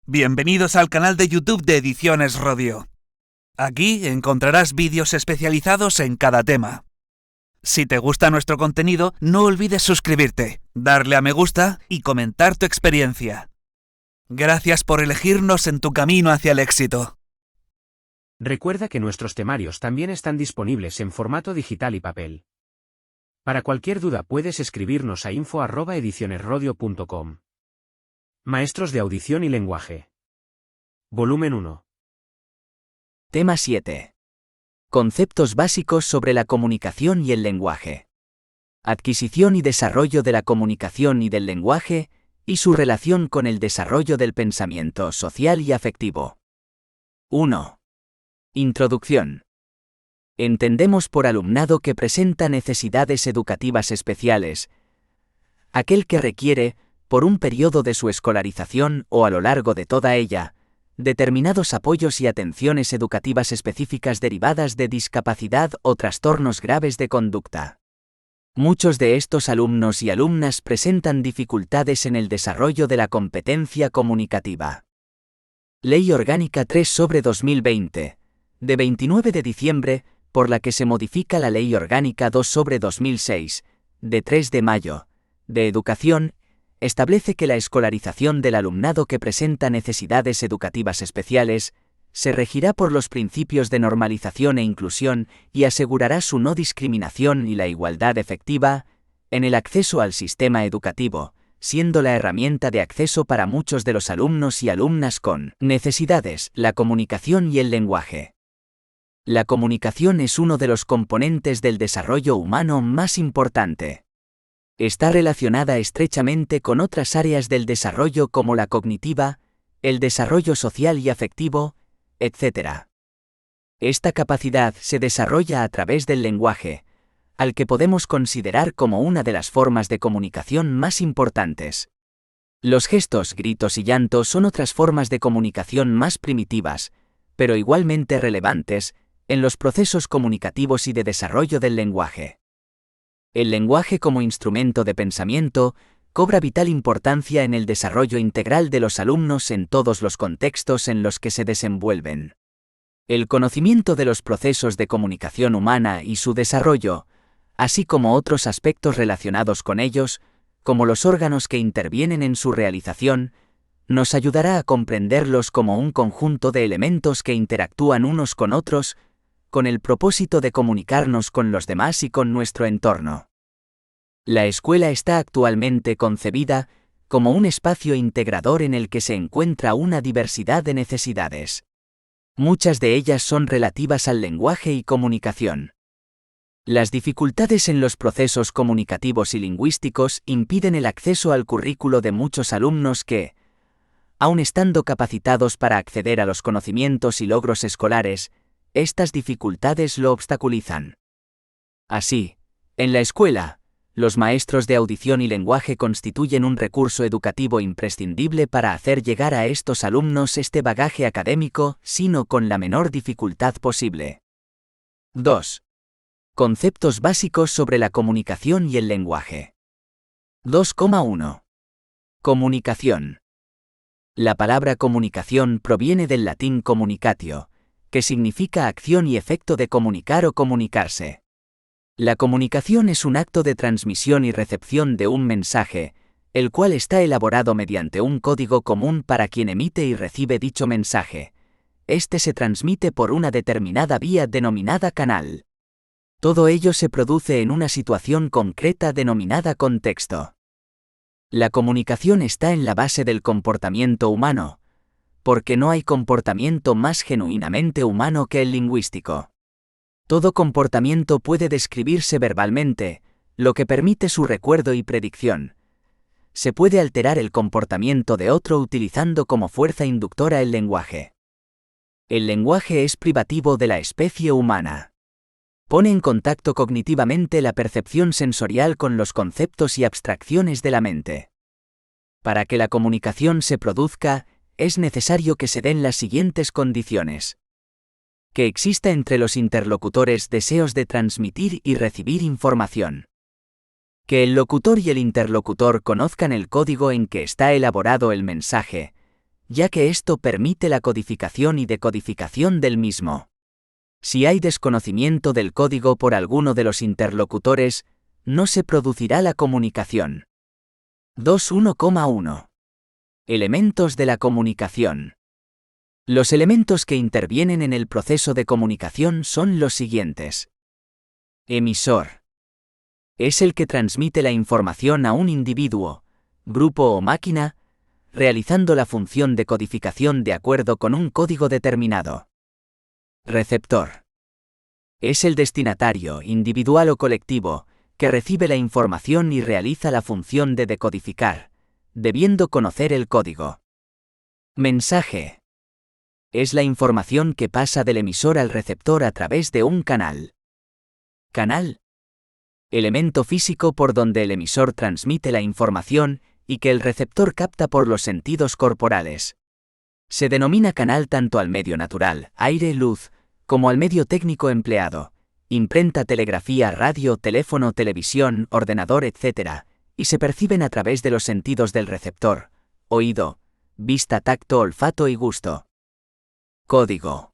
Bienvenidos al canal de YouTube de Ediciones Rodio. Aquí encontrarás vídeos especializados en cada tema. Si te gusta nuestro contenido, no olvides suscribirte, darle a me gusta y comentar tu experiencia. Gracias por elegirnos en tu camino hacia el éxito. Recuerda que nuestros temarios también están disponibles en formato digital y papel. Para cualquier duda puedes escribirnos a info@edicionesrodio.com. Maestros de audición y lenguaje. Volumen 1. Tema 7. Conceptos básicos sobre la comunicación y el lenguaje. Adquisición y desarrollo de la comunicación y del lenguaje, y su relación con el desarrollo del pensamiento social y afectivo. 1. Introducción. Entendemos por alumnado que presenta necesidades educativas especiales, aquel que requiere, por un periodo de su escolarización o a lo largo de toda ella, determinados apoyos y atenciones educativas específicas derivadas de discapacidad o trastornos graves de conducta. Muchos de estos alumnos y alumnas presentan dificultades en el desarrollo de la competencia comunicativa. Ley Orgánica 3/2020, de 29 de diciembre, por la que se modifica la Ley Orgánica 2/2006, de 3 de mayo, de Educación, establece que la escolarización del alumnado que presenta necesidades educativas especiales se regirá por los principios de normalización e inclusión y asegurará su no discriminación y la igualdad efectiva en el acceso al sistema educativo, siendo la herramienta de acceso para muchos de los alumnos y alumnas con necesidades, la comunicación y el lenguaje. La comunicación es uno de los componentes del desarrollo humano más importante. Está relacionada estrechamente con otras áreas del desarrollo como la cognitiva, el desarrollo social y afectivo, etc. Esta capacidad se desarrolla a través del lenguaje, al que podemos considerar como una de las formas de comunicación más importantes. Los gestos, gritos y llantos son otras formas de comunicación más primitivas, pero igualmente relevantes, en los procesos comunicativos y de desarrollo del lenguaje. El lenguaje como instrumento de pensamiento cobra vital importancia en el desarrollo integral de los alumnos en todos los contextos en los que se desenvuelven. El conocimiento de los procesos de comunicación humana y su desarrollo, así como otros aspectos relacionados con ellos, como los órganos que intervienen en su realización, nos ayudará a comprenderlos como un conjunto de elementos que interactúan unos con otros, con el propósito de comunicarnos con los demás y con nuestro entorno. La escuela está actualmente concebida como un espacio integrador en el que se encuentra una diversidad de necesidades. Muchas de ellas son relativas al lenguaje y comunicación. Las dificultades en los procesos comunicativos y lingüísticos impiden el acceso al currículo de muchos alumnos que, aun estando capacitados para acceder a los conocimientos y logros escolares, estas dificultades lo obstaculizan. Así, en la escuela, los maestros de audición y lenguaje constituyen un recurso educativo imprescindible para hacer llegar a estos alumnos este bagaje académico, sino con la menor dificultad posible. 2. Conceptos básicos sobre la comunicación y el lenguaje. 2,1. Comunicación. La palabra comunicación proviene del latín communicatio, que significa acción y efecto de comunicar o comunicarse. La comunicación es un acto de transmisión y recepción de un mensaje, el cual está elaborado mediante un código común para quien emite y recibe dicho mensaje. Este se transmite por una determinada vía denominada canal. Todo ello se produce en una situación concreta denominada contexto. La comunicación está en la base del comportamiento humano, porque no hay comportamiento más genuinamente humano que el lingüístico. Todo comportamiento puede describirse verbalmente, lo que permite su recuerdo y predicción. Se puede alterar el comportamiento de otro utilizando como fuerza inductora el lenguaje. El lenguaje es privativo de la especie humana. Pone en contacto cognitivamente la percepción sensorial con los conceptos y abstracciones de la mente. Para que la comunicación se produzca, es necesario que se den las siguientes condiciones. Que exista entre los interlocutores deseos de transmitir y recibir información. Que el locutor y el interlocutor conozcan el código en que está elaborado el mensaje, ya que esto permite la codificación y decodificación del mismo. Si hay desconocimiento del código por alguno de los interlocutores, no se producirá la comunicación. 2.1.1. Elementos de la comunicación. Los elementos que intervienen en el proceso de comunicación son los siguientes. Emisor. Es el que transmite la información a un individuo, grupo o máquina, realizando la función de codificación de acuerdo con un código determinado. Receptor. Es el destinatario, individual o colectivo, que recibe la información y realiza la función de decodificar, debiendo conocer el código. Mensaje. Es la información que pasa del emisor al receptor a través de un canal. Canal. Elemento físico por donde el emisor transmite la información y que el receptor capta por los sentidos corporales. Se denomina canal tanto al medio natural, aire, luz, como al medio técnico empleado, imprenta, telegrafía, radio, teléfono, televisión, ordenador, etc., y se perciben a través de los sentidos del receptor, oído, vista, tacto, olfato y gusto. Código.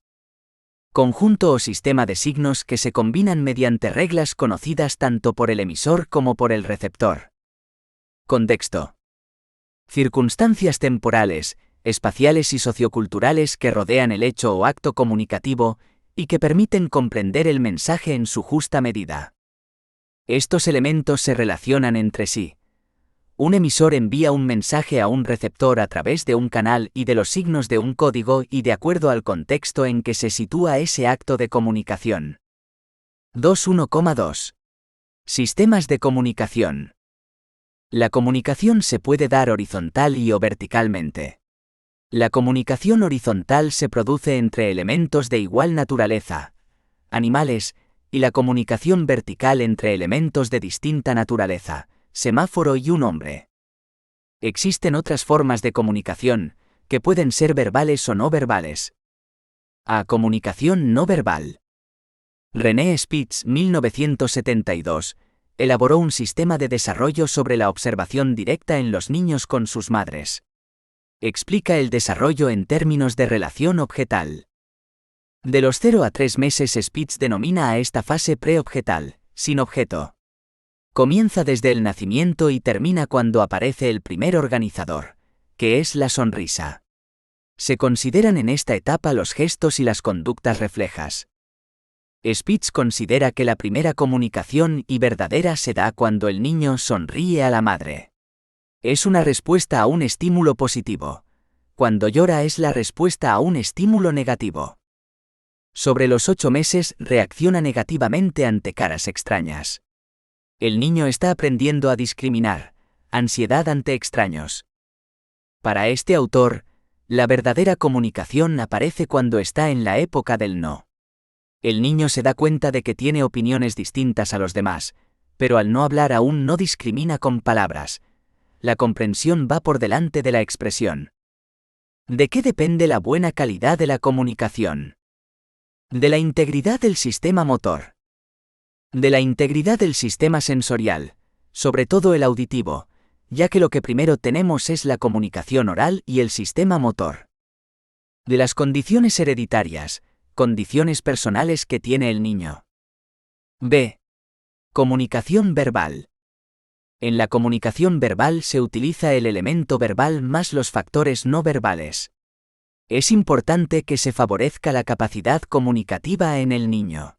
Conjunto o sistema de signos que se combinan mediante reglas conocidas tanto por el emisor como por el receptor. Contexto. Circunstancias temporales, espaciales y socioculturales que rodean el hecho o acto comunicativo y que permiten comprender el mensaje en su justa medida. Estos elementos se relacionan entre sí. Un emisor envía un mensaje a un receptor a través de un canal y de los signos de un código y de acuerdo al contexto en que se sitúa ese acto de comunicación. 2.1.2. Sistemas de comunicación. La comunicación se puede dar horizontal y o verticalmente. La comunicación horizontal se produce entre elementos de igual naturaleza, animales, y la comunicación vertical entre elementos de distinta naturaleza, semáforo y un hombre. Existen otras formas de comunicación, que pueden ser verbales o no verbales. A. Comunicación no verbal. René Spitz, 1972, elaboró un sistema de desarrollo sobre la observación directa en los niños con sus madres. Explica el desarrollo en términos de relación objetal. De los 0 a 3 meses Spitz denomina a esta fase preobjetal, sin objeto. Comienza desde el nacimiento y termina cuando aparece el primer organizador, que es la sonrisa. Se consideran en esta etapa los gestos y las conductas reflejas. Spitz considera que la primera comunicación y verdadera se da cuando el niño sonríe a la madre. Es una respuesta a un estímulo positivo. Cuando llora es la respuesta a un estímulo negativo. Sobre los 8 meses reacciona negativamente ante caras extrañas. El niño está aprendiendo a discriminar, ansiedad ante extraños. Para este autor, la verdadera comunicación aparece cuando está en la época del no. El niño se da cuenta de que tiene opiniones distintas a los demás, pero al no hablar aún no discrimina con palabras. La comprensión va por delante de la expresión. ¿De qué depende la buena calidad de la comunicación? De la integridad del sistema motor. De la integridad del sistema sensorial, sobre todo el auditivo, ya que lo que primero tenemos es la comunicación oral y el sistema motor. De las condiciones hereditarias, condiciones personales que tiene el niño. B. Comunicación verbal. En la comunicación verbal se utiliza el elemento verbal más los factores no verbales. Es importante que se favorezca la capacidad comunicativa en el niño.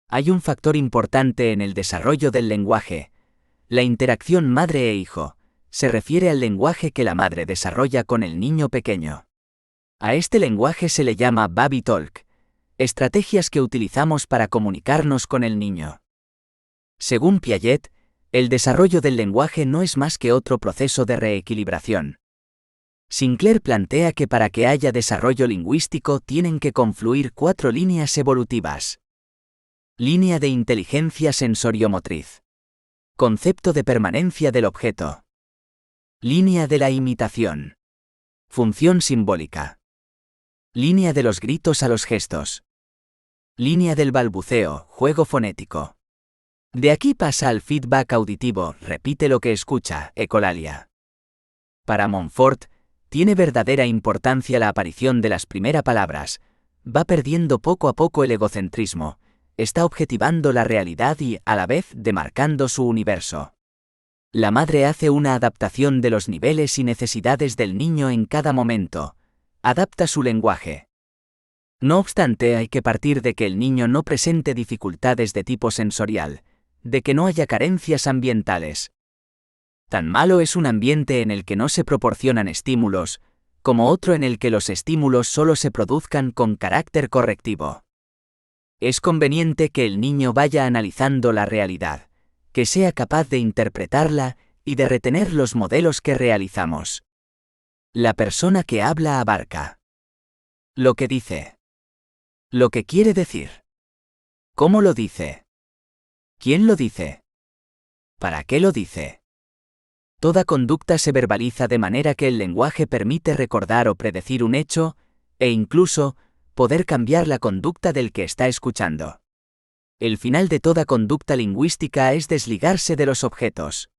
Hay un factor importante en el desarrollo del lenguaje. La interacción madre e hijo se refiere al lenguaje que la madre desarrolla con el niño pequeño. A este lenguaje se le llama baby talk, estrategias que utilizamos para comunicarnos con el niño. Según Piaget, el desarrollo del lenguaje no es más que otro proceso de reequilibración. Sinclair plantea que para que haya desarrollo lingüístico tienen que confluir 4 líneas evolutivas. Línea de inteligencia sensoriomotriz. Concepto de permanencia del objeto. Línea de la imitación. Función simbólica. Línea de los gritos a los gestos. Línea del balbuceo, juego fonético. De aquí pasa al feedback auditivo, repite lo que escucha, ecolalia. Para Montfort, Tiene verdadera importancia la aparición de las primeras palabras, va perdiendo poco a poco el egocentrismo, está objetivando la realidad y, a la vez, demarcando su universo. La madre hace una adaptación de los niveles y necesidades del niño en cada momento, adapta su lenguaje. No obstante, hay que partir de que el niño no presente dificultades de tipo sensorial, de que no haya carencias ambientales. Tan malo es un ambiente en el que no se proporcionan estímulos, como otro en el que los estímulos solo se produzcan con carácter correctivo. Es conveniente que el niño vaya analizando la realidad, que sea capaz de interpretarla y de retener los modelos que realizamos. La persona que habla abarca lo que dice, lo que quiere decir, cómo lo dice, quién lo dice, para qué lo dice. Toda conducta se verbaliza de manera que el lenguaje permite recordar o predecir un hecho, e incluso, poder cambiar la conducta del que está escuchando. El final de toda conducta lingüística es desligarse de los objetos.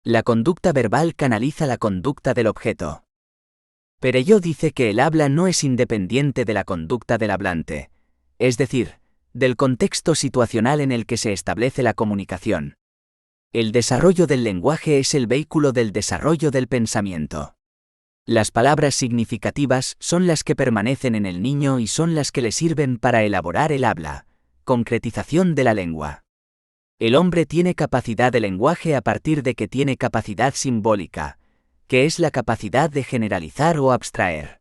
La conducta verbal canaliza la conducta del objeto. Perelló dice que el habla no es independiente de la conducta del hablante, es decir, del contexto situacional en el que se establece la comunicación. El desarrollo del lenguaje es el vehículo del desarrollo del pensamiento. Las palabras significativas son las que permanecen en el niño y son las que le sirven para elaborar el habla, concretización de la lengua. El hombre tiene capacidad de lenguaje a partir de que tiene capacidad simbólica, que es la capacidad de generalizar o abstraer.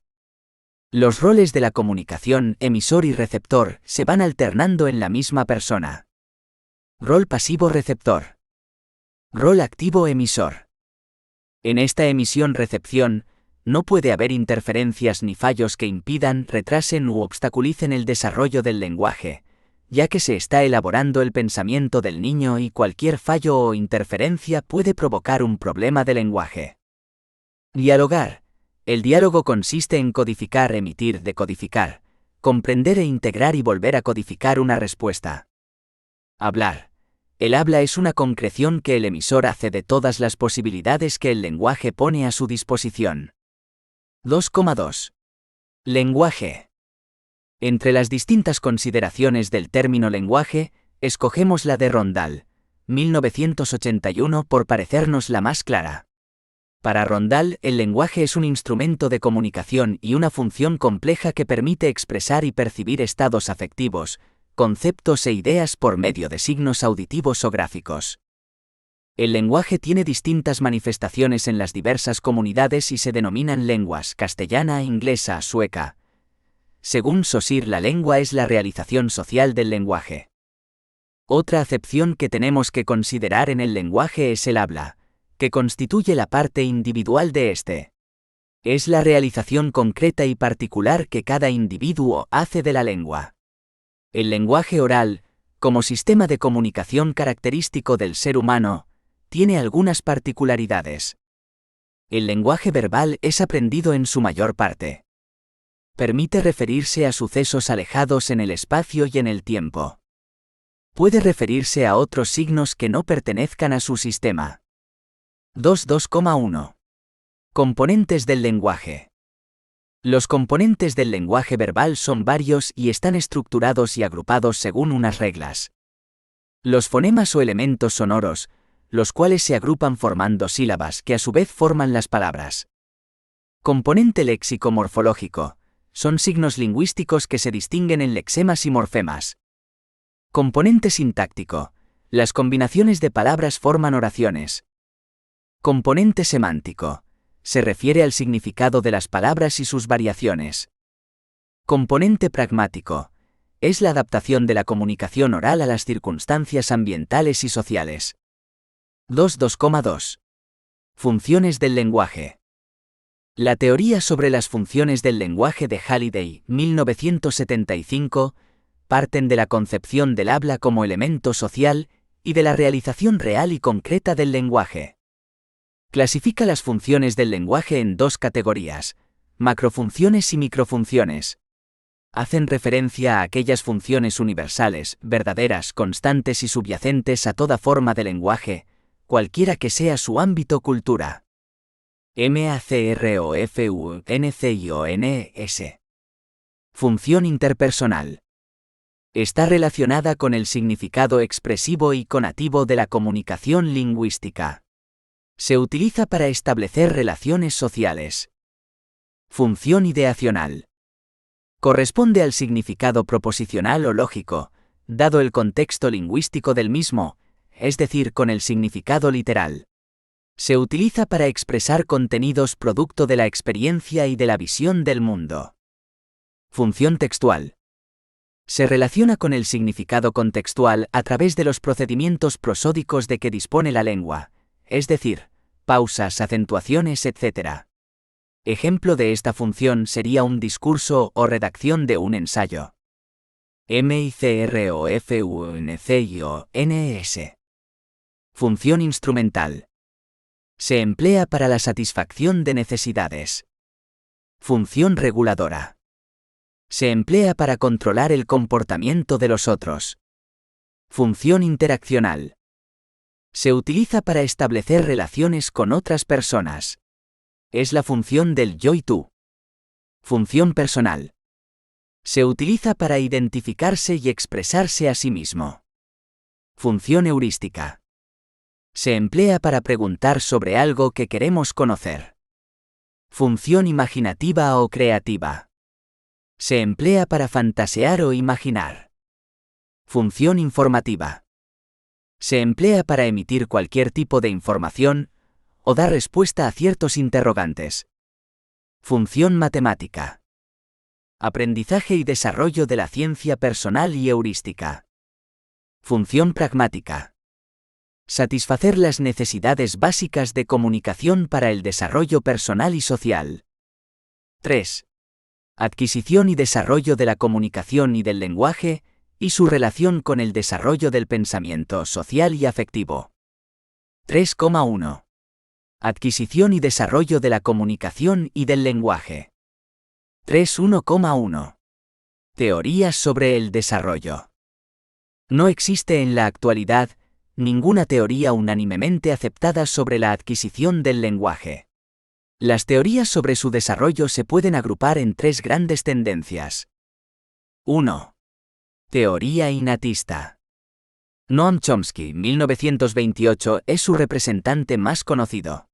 Los roles de la comunicación, emisor y receptor, se van alternando en la misma persona. Rol pasivo-receptor. Rol activo-emisor. En esta emisión-recepción, no puede haber interferencias ni fallos que impidan, retrasen u obstaculicen el desarrollo del lenguaje, ya que se está elaborando el pensamiento del niño y cualquier fallo o interferencia puede provocar un problema de lenguaje. Dialogar. El diálogo consiste en codificar, emitir, decodificar, comprender e integrar y volver a codificar una respuesta. Hablar. El habla es una concreción que el emisor hace de todas las posibilidades que el lenguaje pone a su disposición. 2,2. Lenguaje. Entre las distintas consideraciones del término lenguaje, escogemos la de Rondal, 1981, por parecernos la más clara. Para Rondal, el lenguaje es un instrumento de comunicación y una función compleja que permite expresar y percibir estados afectivos, conceptos e ideas por medio de signos auditivos o gráficos. El lenguaje tiene distintas manifestaciones en las diversas comunidades y se denominan lenguas: castellana, inglesa, sueca. Según Saussure, la lengua es la realización social del lenguaje. Otra acepción que tenemos que considerar en el lenguaje es el habla, que constituye la parte individual de este. Es la realización concreta y particular que cada individuo hace de la lengua. El lenguaje oral, como sistema de comunicación característico del ser humano, tiene algunas particularidades. El lenguaje verbal es aprendido en su mayor parte. Permite referirse a sucesos alejados en el espacio y en el tiempo. Puede referirse a otros signos que no pertenezcan a su sistema. 2.2,1. Componentes del lenguaje. Los componentes del lenguaje verbal son varios y están estructurados y agrupados según unas reglas. Los fonemas o elementos sonoros, los cuales se agrupan formando sílabas que a su vez forman las palabras. Componente léxico-morfológico, son signos lingüísticos que se distinguen en lexemas y morfemas. Componente sintáctico, las combinaciones de palabras forman oraciones. Componente semántico, se refiere al significado de las palabras y sus variaciones. Componente pragmático, es la adaptación de la comunicación oral a las circunstancias ambientales y sociales. 2.2,2. Funciones del lenguaje. La teoría sobre las funciones del lenguaje de Halliday, 1975, parten de la concepción del habla como elemento social y de la realización real y concreta del lenguaje. Clasifica las funciones del lenguaje en dos categorías: macrofunciones y microfunciones. Hacen referencia a aquellas funciones universales, verdaderas, constantes y subyacentes a toda forma de lenguaje, cualquiera que sea su ámbito cultura. MACROFUNCIONES. Función interpersonal. Está relacionada con el significado expresivo y conativo de la comunicación lingüística. Se utiliza para establecer relaciones sociales. Función ideacional. Corresponde al significado proposicional o lógico, dado el contexto lingüístico del mismo, es decir, con el significado literal. Se utiliza para expresar contenidos producto de la experiencia y de la visión del mundo. Función textual. Se relaciona con el significado contextual a través de los procedimientos prosódicos de que dispone la lengua, es decir, pausas, acentuaciones, etc. Ejemplo de esta función sería un discurso o redacción de un ensayo. MICROFUNCIONES. Función instrumental. Se emplea para la satisfacción de necesidades. Función reguladora. Se emplea para controlar el comportamiento de los otros. Función interaccional. Se utiliza para establecer relaciones con otras personas. Es la función del yo y tú. Función personal. Se utiliza para identificarse y expresarse a sí mismo. Función heurística. Se emplea para preguntar sobre algo que queremos conocer. Función imaginativa o creativa. Se emplea para fantasear o imaginar. Función informativa. Se emplea para emitir cualquier tipo de información o dar respuesta a ciertos interrogantes. Función matemática. Aprendizaje y desarrollo de la ciencia personal y heurística. Función pragmática. Satisfacer las necesidades básicas de comunicación para el desarrollo personal y social. 3. Adquisición y desarrollo de la comunicación y del lenguaje, y su relación con el desarrollo del pensamiento social y afectivo. 3,1. Adquisición y desarrollo de la comunicación y del lenguaje. 3.1,1. Teorías sobre el desarrollo. No existe en la actualidad ninguna teoría unánimemente aceptada sobre la adquisición del lenguaje. Las teorías sobre su desarrollo se pueden agrupar en tres grandes tendencias. 1. Teoría innatista. Noam Chomsky, 1928, es su representante más conocido.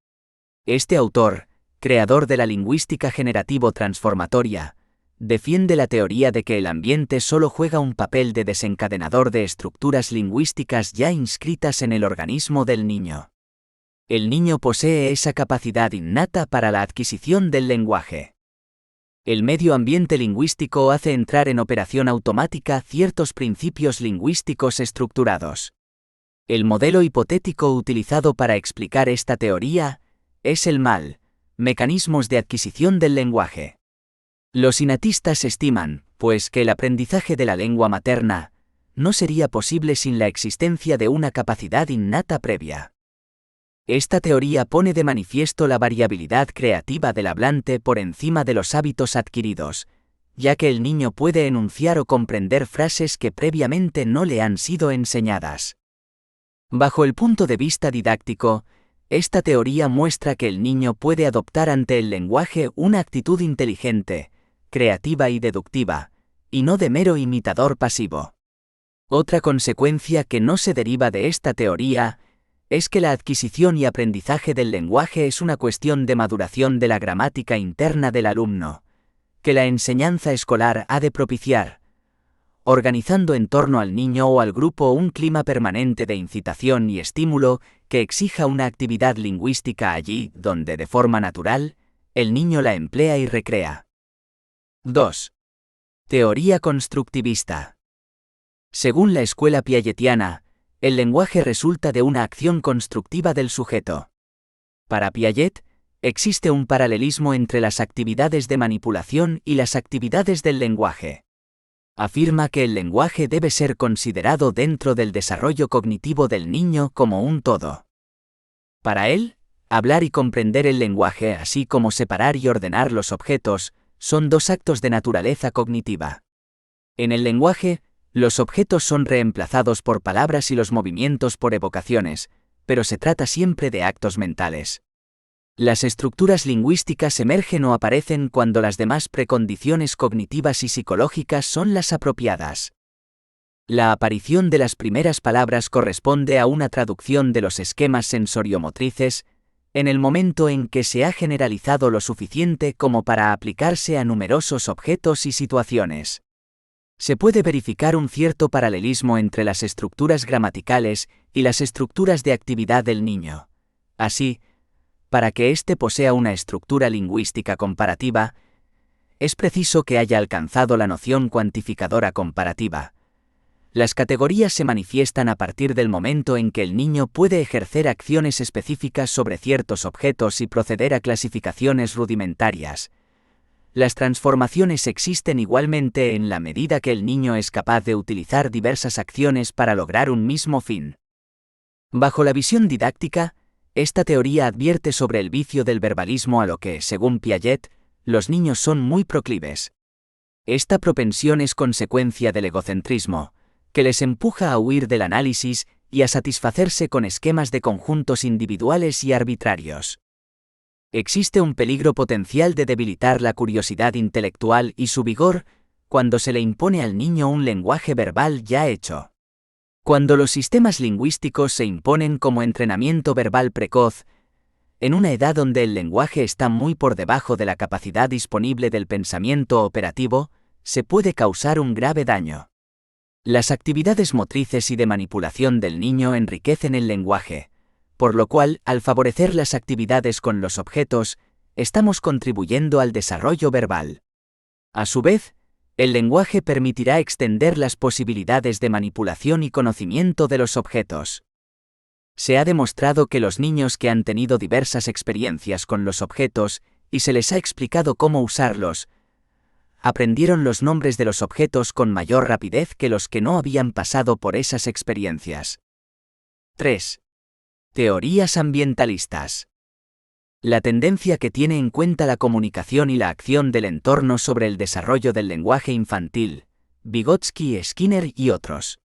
Este autor, creador de la lingüística generativo-transformatoria, defiende la teoría de que el ambiente solo juega un papel de desencadenador de estructuras lingüísticas ya inscritas en el organismo del niño. El niño posee esa capacidad innata para la adquisición del lenguaje. El medio ambiente lingüístico hace entrar en operación automática ciertos principios lingüísticos estructurados. El modelo hipotético utilizado para explicar esta teoría es el MAL, mecanismos de adquisición del lenguaje. Los innatistas estiman, pues, que el aprendizaje de la lengua materna no sería posible sin la existencia de una capacidad innata previa. Esta teoría pone de manifiesto la variabilidad creativa del hablante por encima de los hábitos adquiridos, ya que el niño puede enunciar o comprender frases que previamente no le han sido enseñadas. Bajo el punto de vista didáctico, esta teoría muestra que el niño puede adoptar ante el lenguaje una actitud inteligente, creativa y deductiva, y no de mero imitador pasivo. Otra consecuencia que no se deriva de esta teoría es que la adquisición y aprendizaje del lenguaje es una cuestión de maduración de la gramática interna del alumno, que la enseñanza escolar ha de propiciar, organizando en torno al niño o al grupo un clima permanente de incitación y estímulo que exija una actividad lingüística allí donde de forma natural, el niño la emplea y recrea. 2. Teoría constructivista. Según la escuela piagetiana, el lenguaje resulta de una acción constructiva del sujeto. Para Piaget, existe un paralelismo entre las actividades de manipulación y las actividades del lenguaje. Afirma que el lenguaje debe ser considerado dentro del desarrollo cognitivo del niño como un todo. Para él, hablar y comprender el lenguaje, así como separar y ordenar los objetos, son dos actos de naturaleza cognitiva. En el lenguaje, los objetos son reemplazados por palabras y los movimientos por evocaciones, pero se trata siempre de actos mentales. Las estructuras lingüísticas emergen o aparecen cuando las demás precondiciones cognitivas y psicológicas son las apropiadas. La aparición de las primeras palabras corresponde a una traducción de los esquemas sensoriomotrices, en el momento en que se ha generalizado lo suficiente como para aplicarse a numerosos objetos y situaciones. Se puede verificar un cierto paralelismo entre las estructuras gramaticales y las estructuras de actividad del niño. Así, para que éste posea una estructura lingüística comparativa, es preciso que haya alcanzado la noción cuantificadora comparativa. Las categorías se manifiestan a partir del momento en que el niño puede ejercer acciones específicas sobre ciertos objetos y proceder a clasificaciones rudimentarias. Las transformaciones existen igualmente en la medida que el niño es capaz de utilizar diversas acciones para lograr un mismo fin. Bajo la visión didáctica, esta teoría advierte sobre el vicio del verbalismo a lo que, según Piaget, los niños son muy proclives. Esta propensión es consecuencia del egocentrismo, que les empuja a huir del análisis y a satisfacerse con esquemas de conjuntos individuales y arbitrarios. Existe un peligro potencial de debilitar la curiosidad intelectual y su vigor cuando se le impone al niño un lenguaje verbal ya hecho. Cuando los sistemas lingüísticos se imponen como entrenamiento verbal precoz, en una edad donde el lenguaje está muy por debajo de la capacidad disponible del pensamiento operativo, se puede causar un grave daño. Las actividades motrices y de manipulación del niño enriquecen el lenguaje, por lo cual, al favorecer las actividades con los objetos, estamos contribuyendo al desarrollo verbal. A su vez, el lenguaje permitirá extender las posibilidades de manipulación y conocimiento de los objetos. Se ha demostrado que los niños que han tenido diversas experiencias con los objetos y se les ha explicado cómo usarlos, aprendieron los nombres de los objetos con mayor rapidez que los que no habían pasado por esas experiencias. 3. Teorías ambientalistas. La tendencia que tiene en cuenta la comunicación y la acción del entorno sobre el desarrollo del lenguaje infantil, Vygotsky, Skinner y otros.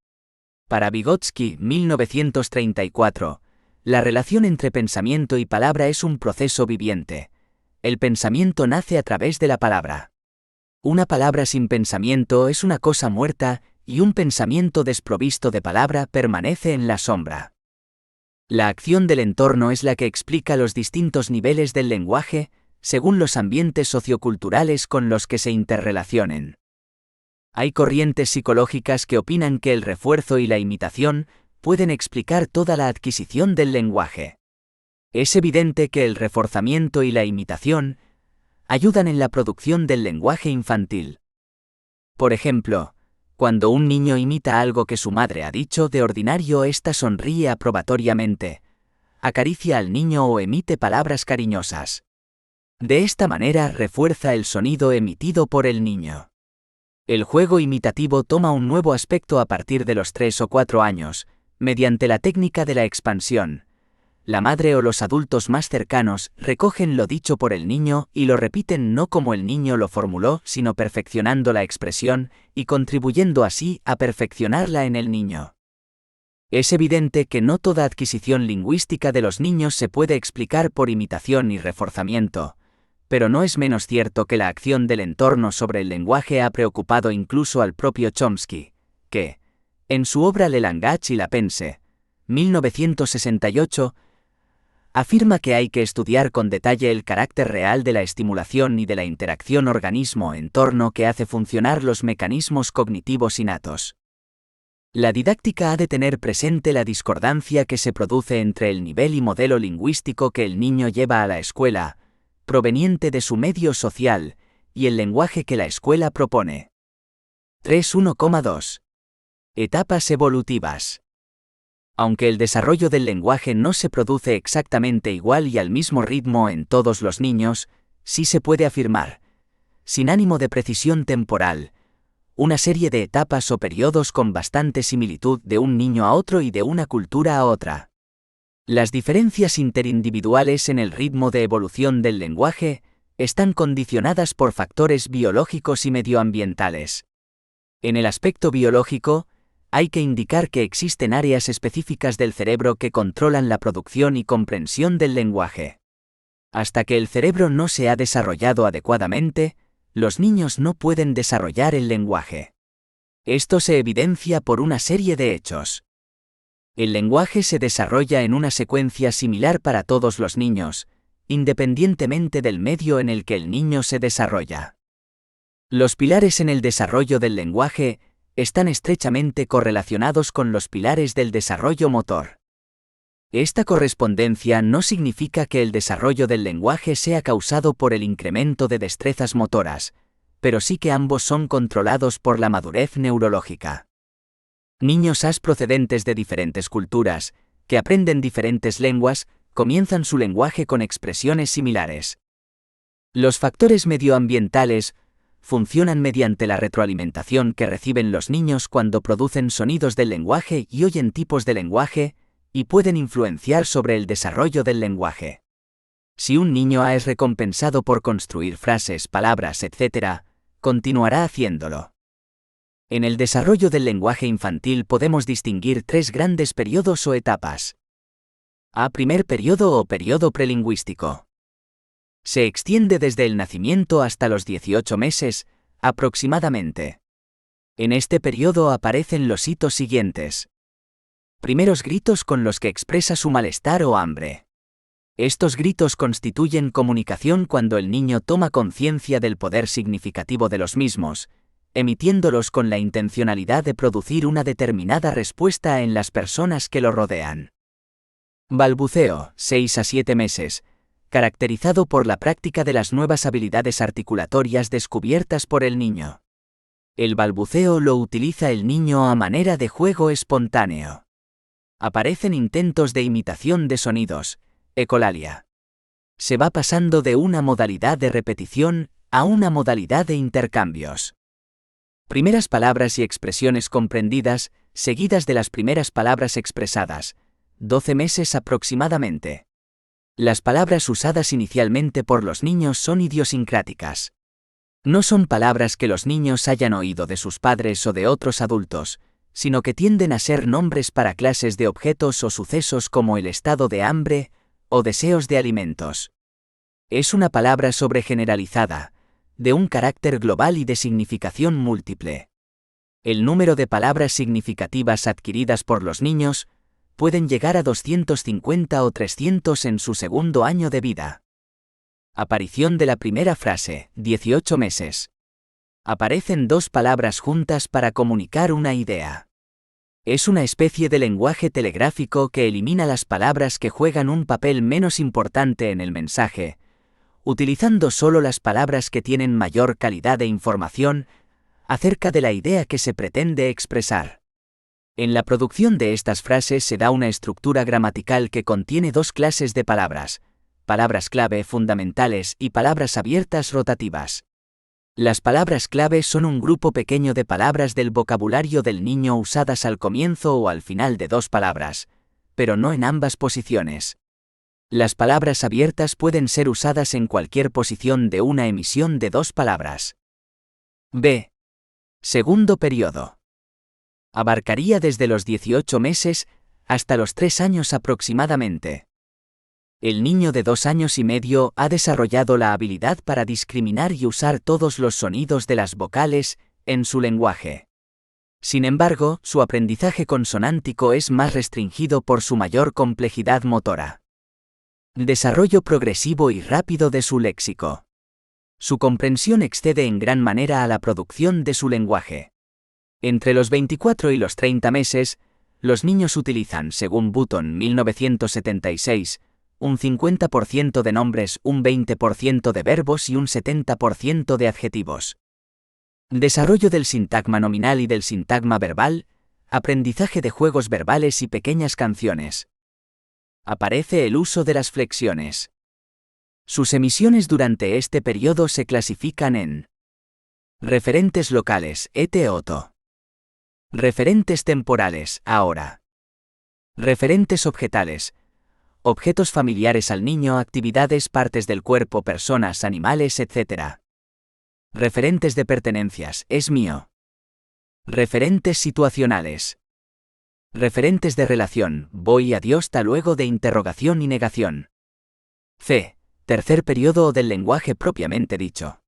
Para Vygotsky, 1934, la relación entre pensamiento y palabra es un proceso viviente. El pensamiento nace a través de la palabra. Una palabra sin pensamiento es una cosa muerta, y un pensamiento desprovisto de palabra permanece en la sombra. La acción del entorno es la que explica los distintos niveles del lenguaje, según los ambientes socioculturales con los que se interrelacionen. Hay corrientes psicológicas que opinan que el refuerzo y la imitación pueden explicar toda la adquisición del lenguaje. Es evidente que el reforzamiento y la imitación ayudan en la producción del lenguaje infantil. Por ejemplo, cuando un niño imita algo que su madre ha dicho, de ordinario ésta sonríe aprobatoriamente, acaricia al niño o emite palabras cariñosas. De esta manera refuerza el sonido emitido por el niño. El juego imitativo toma un nuevo aspecto a partir de los 3 o 4 años, mediante la técnica de la expansión. La madre o los adultos más cercanos recogen lo dicho por el niño y lo repiten no como el niño lo formuló, sino perfeccionando la expresión y contribuyendo así a perfeccionarla en el niño. Es evidente que no toda adquisición lingüística de los niños se puede explicar por imitación y reforzamiento, pero no es menos cierto que la acción del entorno sobre el lenguaje ha preocupado incluso al propio Chomsky, que, en su obra Le langage y la pense, 1968, afirma que hay que estudiar con detalle el carácter real de la estimulación y de la interacción organismo-entorno que hace funcionar los mecanismos cognitivos innatos. La didáctica ha de tener presente la discordancia que se produce entre el nivel y modelo lingüístico que el niño lleva a la escuela, proveniente de su medio social, y el lenguaje que la escuela propone. 3.1,2. Etapas evolutivas. Aunque el desarrollo del lenguaje no se produce exactamente igual y al mismo ritmo en todos los niños, sí se puede afirmar, sin ánimo de precisión temporal, una serie de etapas o periodos con bastante similitud de un niño a otro y de una cultura a otra. Las diferencias interindividuales en el ritmo de evolución del lenguaje están condicionadas por factores biológicos y medioambientales. En el aspecto biológico, hay que indicar que existen áreas específicas del cerebro que controlan la producción y comprensión del lenguaje. Hasta que el cerebro no se ha desarrollado adecuadamente, los niños no pueden desarrollar el lenguaje. Esto se evidencia por una serie de hechos. El lenguaje se desarrolla en una secuencia similar para todos los niños, independientemente del medio en el que el niño se desarrolla. Los pilares en el desarrollo del lenguaje están estrechamente correlacionados con los pilares del desarrollo motor. Esta correspondencia no significa que el desarrollo del lenguaje sea causado por el incremento de destrezas motoras, pero sí que ambos son controlados por la madurez neurológica. Niños procedentes de diferentes culturas, que aprenden diferentes lenguas, comienzan su lenguaje con expresiones similares. Los factores medioambientales funcionan mediante la retroalimentación que reciben los niños cuando producen sonidos del lenguaje y oyen tipos de lenguaje, y pueden influenciar sobre el desarrollo del lenguaje. Si un niño es recompensado por construir frases, palabras, etc., continuará haciéndolo. En el desarrollo del lenguaje infantil podemos distinguir tres grandes periodos o etapas. Primer periodo o periodo prelingüístico. Se extiende desde el nacimiento hasta los 18 meses, aproximadamente. En este periodo aparecen los hitos siguientes. Primeros gritos con los que expresa su malestar o hambre. Estos gritos constituyen comunicación cuando el niño toma conciencia del poder significativo de los mismos, emitiéndolos con la intencionalidad de producir una determinada respuesta en las personas que lo rodean. Balbuceo, 6 a 7 meses, caracterizado por la práctica de las nuevas habilidades articulatorias descubiertas por el niño. El balbuceo lo utiliza el niño a manera de juego espontáneo. Aparecen intentos de imitación de sonidos, ecolalia. Se va pasando de una modalidad de repetición a una modalidad de intercambios. Primeras palabras y expresiones comprendidas, seguidas de las primeras palabras expresadas, 12 meses aproximadamente. Las palabras usadas inicialmente por los niños son idiosincráticas. No son palabras que los niños hayan oído de sus padres o de otros adultos, sino que tienden a ser nombres para clases de objetos o sucesos como el estado de hambre o deseos de alimentos. Es una palabra sobregeneralizada, de un carácter global y de significación múltiple. El número de palabras significativas adquiridas por los niños pueden llegar a 250 o 300 en su segundo año de vida. Aparición de la primera frase, 18 meses. Aparecen dos palabras juntas para comunicar una idea. Es una especie de lenguaje telegráfico que elimina las palabras que juegan un papel menos importante en el mensaje, utilizando solo las palabras que tienen mayor calidad de información acerca de la idea que se pretende expresar. En la producción de estas frases se da una estructura gramatical que contiene dos clases de palabras clave fundamentales y palabras abiertas rotativas. Las palabras clave son un grupo pequeño de palabras del vocabulario del niño usadas al comienzo o al final de dos palabras, pero no en ambas posiciones. Las palabras abiertas pueden ser usadas en cualquier posición de una emisión de dos palabras. Segundo periodo. Abarcaría desde los 18 meses hasta los 3 años aproximadamente. El niño de 2 años y medio ha desarrollado la habilidad para discriminar y usar todos los sonidos de las vocales en su lenguaje. Sin embargo, su aprendizaje consonántico es más restringido por su mayor complejidad motora. Desarrollo progresivo y rápido de su léxico. Su comprensión excede en gran manera a la producción de su lenguaje. Entre los 24 y los 30 meses, los niños utilizan, según Button 1976, un 50% de nombres, un 20% de verbos y un 70% de adjetivos. Desarrollo del sintagma nominal y del sintagma verbal, aprendizaje de juegos verbales y pequeñas canciones. Aparece el uso de las flexiones. Sus emisiones durante este periodo se clasifican en referentes locales, et-oto. Referentes temporales, ahora. Referentes objetales. Objetos familiares al niño, actividades, partes del cuerpo, personas, animales, etc. Referentes de pertenencias, es mío. Referentes situacionales. Referentes de relación, voy, adiós, ta luego, de interrogación y negación. Tercer periodo del lenguaje propiamente dicho.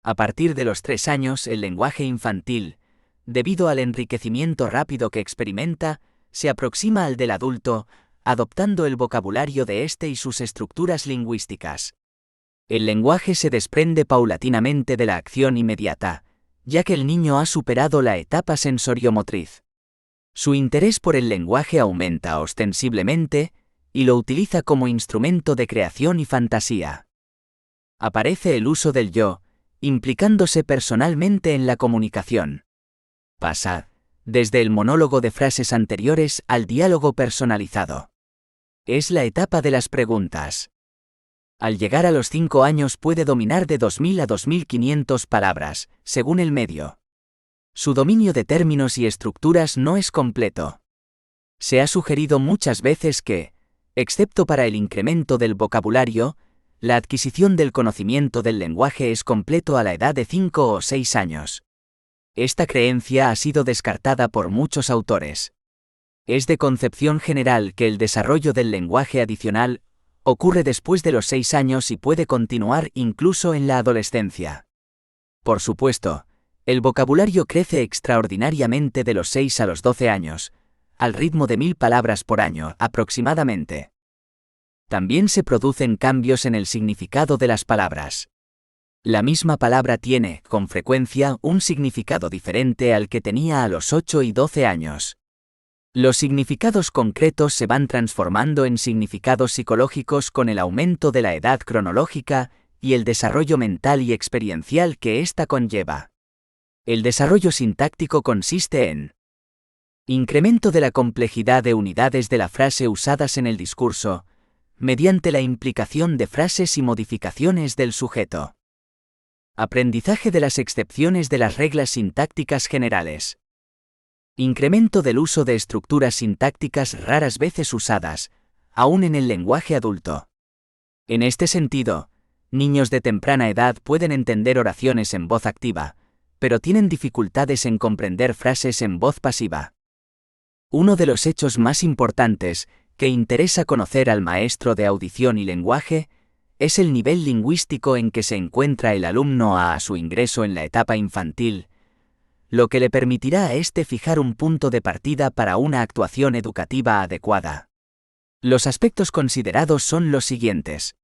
A partir de los 3 años, el lenguaje infantil, debido al enriquecimiento rápido que experimenta, se aproxima al del adulto, adoptando el vocabulario de éste y sus estructuras lingüísticas. El lenguaje se desprende paulatinamente de la acción inmediata, ya que el niño ha superado la etapa sensoriomotriz. Su interés por el lenguaje aumenta ostensiblemente, y lo utiliza como instrumento de creación y fantasía. Aparece el uso del yo, implicándose personalmente en la comunicación. Pasa, desde el monólogo de frases anteriores al diálogo personalizado. Es la etapa de las preguntas. Al llegar a los 5 años puede dominar de 2.000 a 2.500 palabras, según el medio. Su dominio de términos y estructuras no es completo. Se ha sugerido muchas veces que, excepto para el incremento del vocabulario, la adquisición del conocimiento del lenguaje es completo a la edad de 5 o 6 años. Esta creencia ha sido descartada por muchos autores. Es de concepción general que el desarrollo del lenguaje adicional ocurre después de los 6 años y puede continuar incluso en la adolescencia. Por supuesto, el vocabulario crece extraordinariamente de los 6 a los 12 años, al ritmo de 1.000 palabras por año aproximadamente. También se producen cambios en el significado de las palabras. La misma palabra tiene, con frecuencia, un significado diferente al que tenía a los 8 y 12 años. Los significados concretos se van transformando en significados psicológicos con el aumento de la edad cronológica y el desarrollo mental y experiencial que ésta conlleva. El desarrollo sintáctico consiste en incremento de la complejidad de unidades de la frase usadas en el discurso, mediante la implicación de frases y modificaciones del sujeto. Aprendizaje de las excepciones de las reglas sintácticas generales. Incremento del uso de estructuras sintácticas raras veces usadas, aún en el lenguaje adulto. En este sentido, niños de temprana edad pueden entender oraciones en voz activa, pero tienen dificultades en comprender frases en voz pasiva. Uno de los hechos más importantes que interesa conocer al maestro de audición y lenguaje es el nivel lingüístico en que se encuentra el alumno a su ingreso en la etapa infantil, lo que le permitirá a éste fijar un punto de partida para una actuación educativa adecuada. Los aspectos considerados son los siguientes.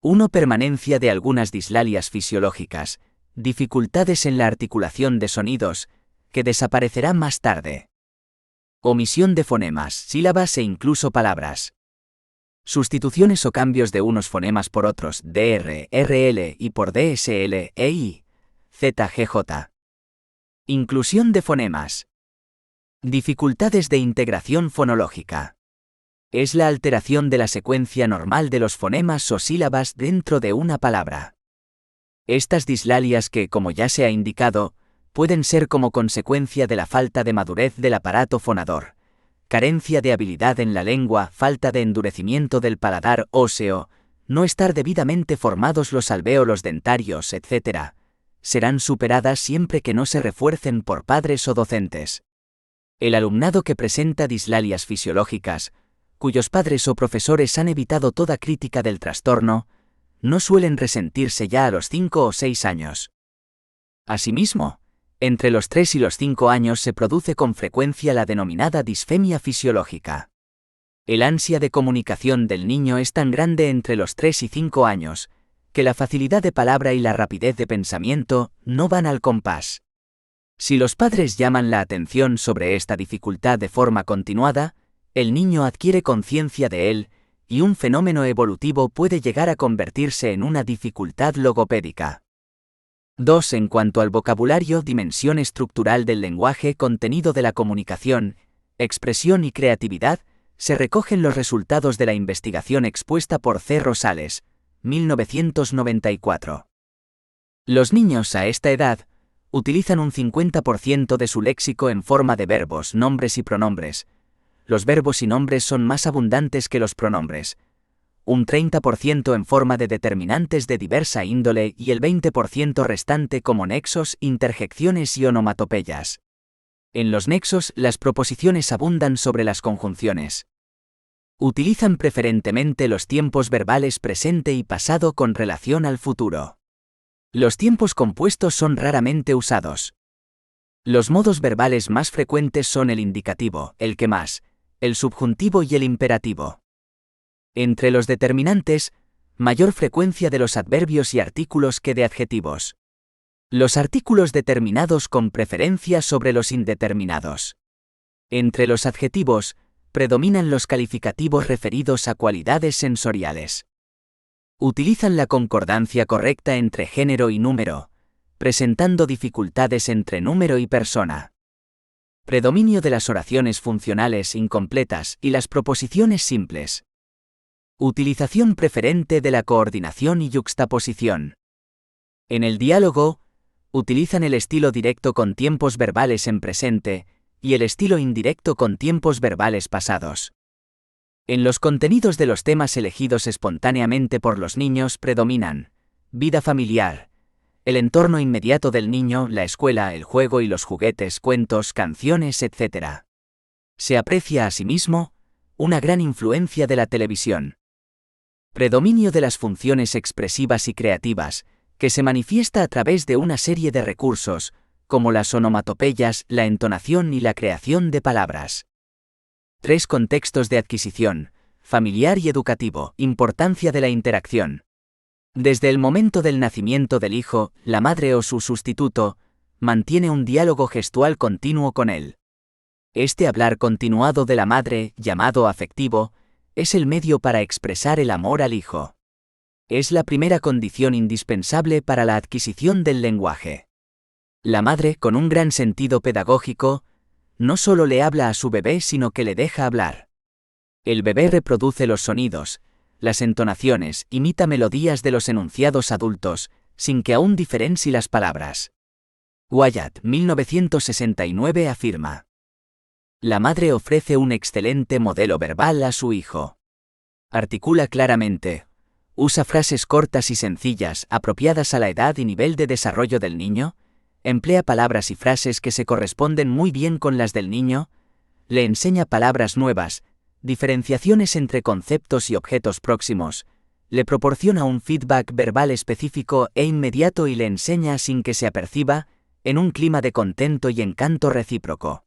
1. Permanencia de algunas dislalias fisiológicas, dificultades en la articulación de sonidos, que desaparecerá más tarde. Omisión de fonemas, sílabas e incluso palabras. Sustituciones o cambios de unos fonemas por otros, dr, rl y por dsl, ei, zgj. Inclusión de fonemas. Dificultades de integración fonológica. Es la alteración de la secuencia normal de los fonemas o sílabas dentro de una palabra. Estas dislalias que, como ya se ha indicado, pueden ser como consecuencia de la falta de madurez del aparato fonador, carencia de habilidad en la lengua, falta de endurecimiento del paladar óseo, no estar debidamente formados los alvéolos dentarios, etc., serán superadas siempre que no se refuercen por padres o docentes. El alumnado que presenta dislalias fisiológicas, cuyos padres o profesores han evitado toda crítica del trastorno, no suelen resentirse ya a los 5 o 6 años. Asimismo, entre los 3 y los 5 años se produce con frecuencia la denominada disfemia fisiológica. El ansia de comunicación del niño es tan grande entre los 3 y 5 años, que la facilidad de palabra y la rapidez de pensamiento no van al compás. Si los padres llaman la atención sobre esta dificultad de forma continuada, el niño adquiere conciencia de él, y un fenómeno evolutivo puede llegar a convertirse en una dificultad logopédica. 2. En cuanto al vocabulario, dimensión estructural del lenguaje, contenido de la comunicación, expresión y creatividad, se recogen los resultados de la investigación expuesta por C. Rosales, 1994. Los niños a esta edad utilizan un 50% de su léxico en forma de verbos, nombres y pronombres. Los verbos y nombres son más abundantes que los pronombres. Un 30% en forma de determinantes de diversa índole y el 20% restante como nexos, interjecciones y onomatopeyas. En los nexos, las proposiciones abundan sobre las conjunciones. Utilizan preferentemente los tiempos verbales presente y pasado con relación al futuro. Los tiempos compuestos son raramente usados. Los modos verbales más frecuentes son el indicativo, el que más, el subjuntivo y el imperativo. Entre los determinantes, mayor frecuencia de los adverbios y artículos que de adjetivos. Los artículos determinados con preferencia sobre los indeterminados. Entre los adjetivos, predominan los calificativos referidos a cualidades sensoriales. Utilizan la concordancia correcta entre género y número, presentando dificultades entre número y persona. Predominio de las oraciones funcionales incompletas y las proposiciones simples. Utilización preferente de la coordinación y yuxtaposición. En el diálogo, utilizan el estilo directo con tiempos verbales en presente y el estilo indirecto con tiempos verbales pasados. En los contenidos de los temas elegidos espontáneamente por los niños predominan vida familiar, el entorno inmediato del niño, la escuela, el juego y los juguetes, cuentos, canciones, etc. Se aprecia asimismo una gran influencia de la televisión. Predominio de las funciones expresivas y creativas, que se manifiesta a través de una serie de recursos, como las onomatopeyas, la entonación y la creación de palabras. 3 contextos de adquisición, familiar y educativo, importancia de la interacción. Desde el momento del nacimiento del hijo, la madre o su sustituto, mantiene un diálogo gestual continuo con él. Este hablar continuado de la madre, llamado afectivo, es el medio para expresar el amor al hijo. Es la primera condición indispensable para la adquisición del lenguaje. La madre, con un gran sentido pedagógico, no solo le habla a su bebé sino que le deja hablar. El bebé reproduce los sonidos, las entonaciones, imita melodías de los enunciados adultos, sin que aún diferencie las palabras. Wyatt, 1969 afirma. La madre ofrece un excelente modelo verbal a su hijo. Articula claramente. Usa frases cortas y sencillas, apropiadas a la edad y nivel de desarrollo del niño. Emplea palabras y frases que se corresponden muy bien con las del niño. Le enseña palabras nuevas, diferenciaciones entre conceptos y objetos próximos. Le proporciona un feedback verbal específico e inmediato y le enseña sin que se aperciba, en un clima de contento y encanto recíproco.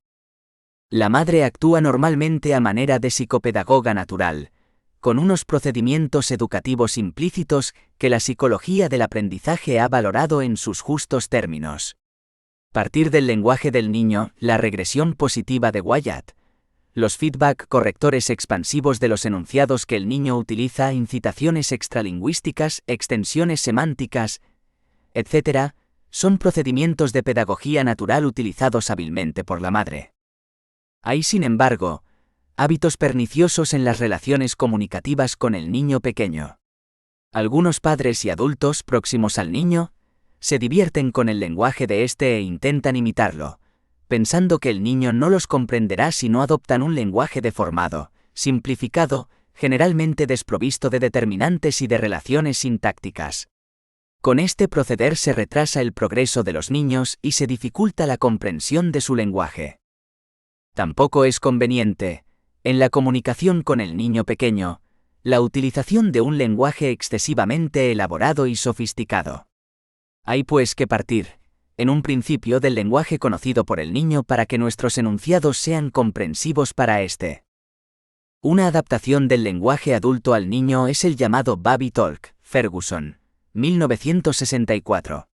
La madre actúa normalmente a manera de psicopedagoga natural, con unos procedimientos educativos implícitos que la psicología del aprendizaje ha valorado en sus justos términos. Partir del lenguaje del niño, la regresión positiva de Wyatt. Los feedback correctores expansivos de los enunciados que el niño utiliza, incitaciones extralingüísticas, extensiones semánticas, etc., son procedimientos de pedagogía natural utilizados hábilmente por la madre. Hay, sin embargo, hábitos perniciosos en las relaciones comunicativas con el niño pequeño. Algunos padres y adultos próximos al niño se divierten con el lenguaje de este e intentan imitarlo, pensando que el niño no los comprenderá si no adoptan un lenguaje deformado, simplificado, generalmente desprovisto de determinantes y de relaciones sintácticas. Con este proceder se retrasa el progreso de los niños y se dificulta la comprensión de su lenguaje. Tampoco es conveniente, en la comunicación con el niño pequeño, la utilización de un lenguaje excesivamente elaborado y sofisticado. Hay pues que partir, en un principio, del lenguaje conocido por el niño para que nuestros enunciados sean comprensivos para éste. Una adaptación del lenguaje adulto al niño es el llamado Baby Talk, Ferguson, 1964.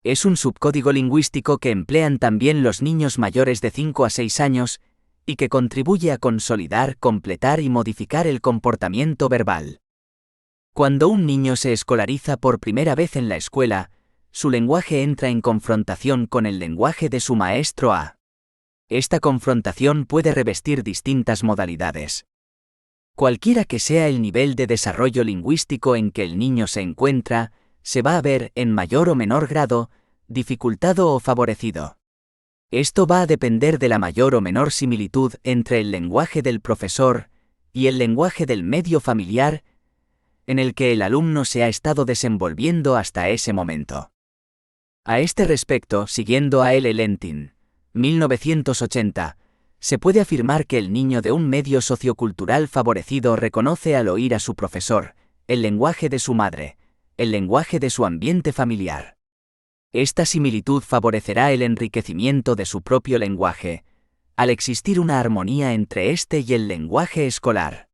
Es un subcódigo lingüístico que emplean también los niños mayores de 5 a 6 años, y que contribuye a consolidar, completar y modificar el comportamiento verbal. Cuando un niño se escolariza por primera vez en la escuela, su lenguaje entra en confrontación con el lenguaje de su maestro A. Esta confrontación puede revestir distintas modalidades. Cualquiera que sea el nivel de desarrollo lingüístico en que el niño se encuentra, se va a ver, en mayor o menor grado, dificultado o favorecido. Esto va a depender de la mayor o menor similitud entre el lenguaje del profesor y el lenguaje del medio familiar en el que el alumno se ha estado desenvolviendo hasta ese momento. A este respecto, siguiendo a L. Lentin, 1980, se puede afirmar que el niño de un medio sociocultural favorecido reconoce al oír a su profesor el lenguaje de su madre, el lenguaje de su ambiente familiar. Esta similitud favorecerá el enriquecimiento de su propio lenguaje, al existir una armonía entre este y el lenguaje escolar.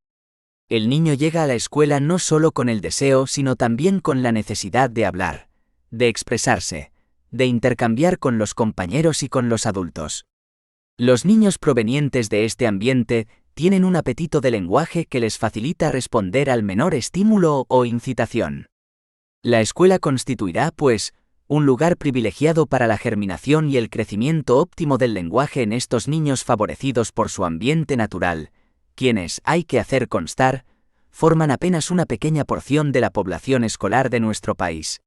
El niño llega a la escuela no solo con el deseo, sino también con la necesidad de hablar, de expresarse, de intercambiar con los compañeros y con los adultos. Los niños provenientes de este ambiente tienen un apetito de lenguaje que les facilita responder al menor estímulo o incitación. La escuela constituirá, pues, un lugar privilegiado para la germinación y el crecimiento óptimo del lenguaje en estos niños favorecidos por su ambiente natural, quienes, hay que hacer constar, forman apenas una pequeña porción de la población escolar de nuestro país.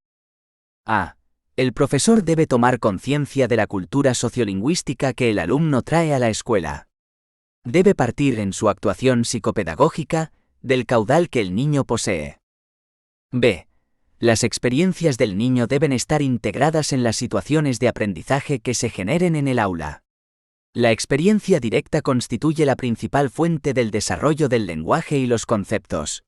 A. El profesor debe tomar conciencia de la cultura sociolingüística que el alumno trae a la escuela. Debe partir en su actuación psicopedagógica del caudal que el niño posee. B. Las experiencias del niño deben estar integradas en las situaciones de aprendizaje que se generen en el aula. La experiencia directa constituye la principal fuente del desarrollo del lenguaje y los conceptos.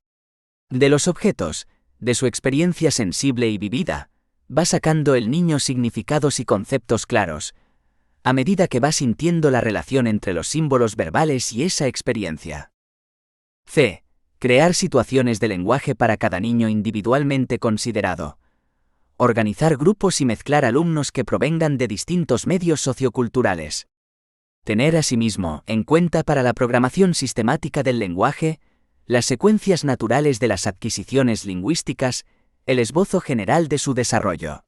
De los objetos, de su experiencia sensible y vivida, va sacando el niño significados y conceptos claros, a medida que va sintiendo la relación entre los símbolos verbales y esa experiencia. C. Crear situaciones de lenguaje para cada niño individualmente considerado. Organizar grupos y mezclar alumnos que provengan de distintos medios socioculturales. Tener asimismo en cuenta para la programación sistemática del lenguaje, las secuencias naturales de las adquisiciones lingüísticas, el esbozo general de su desarrollo.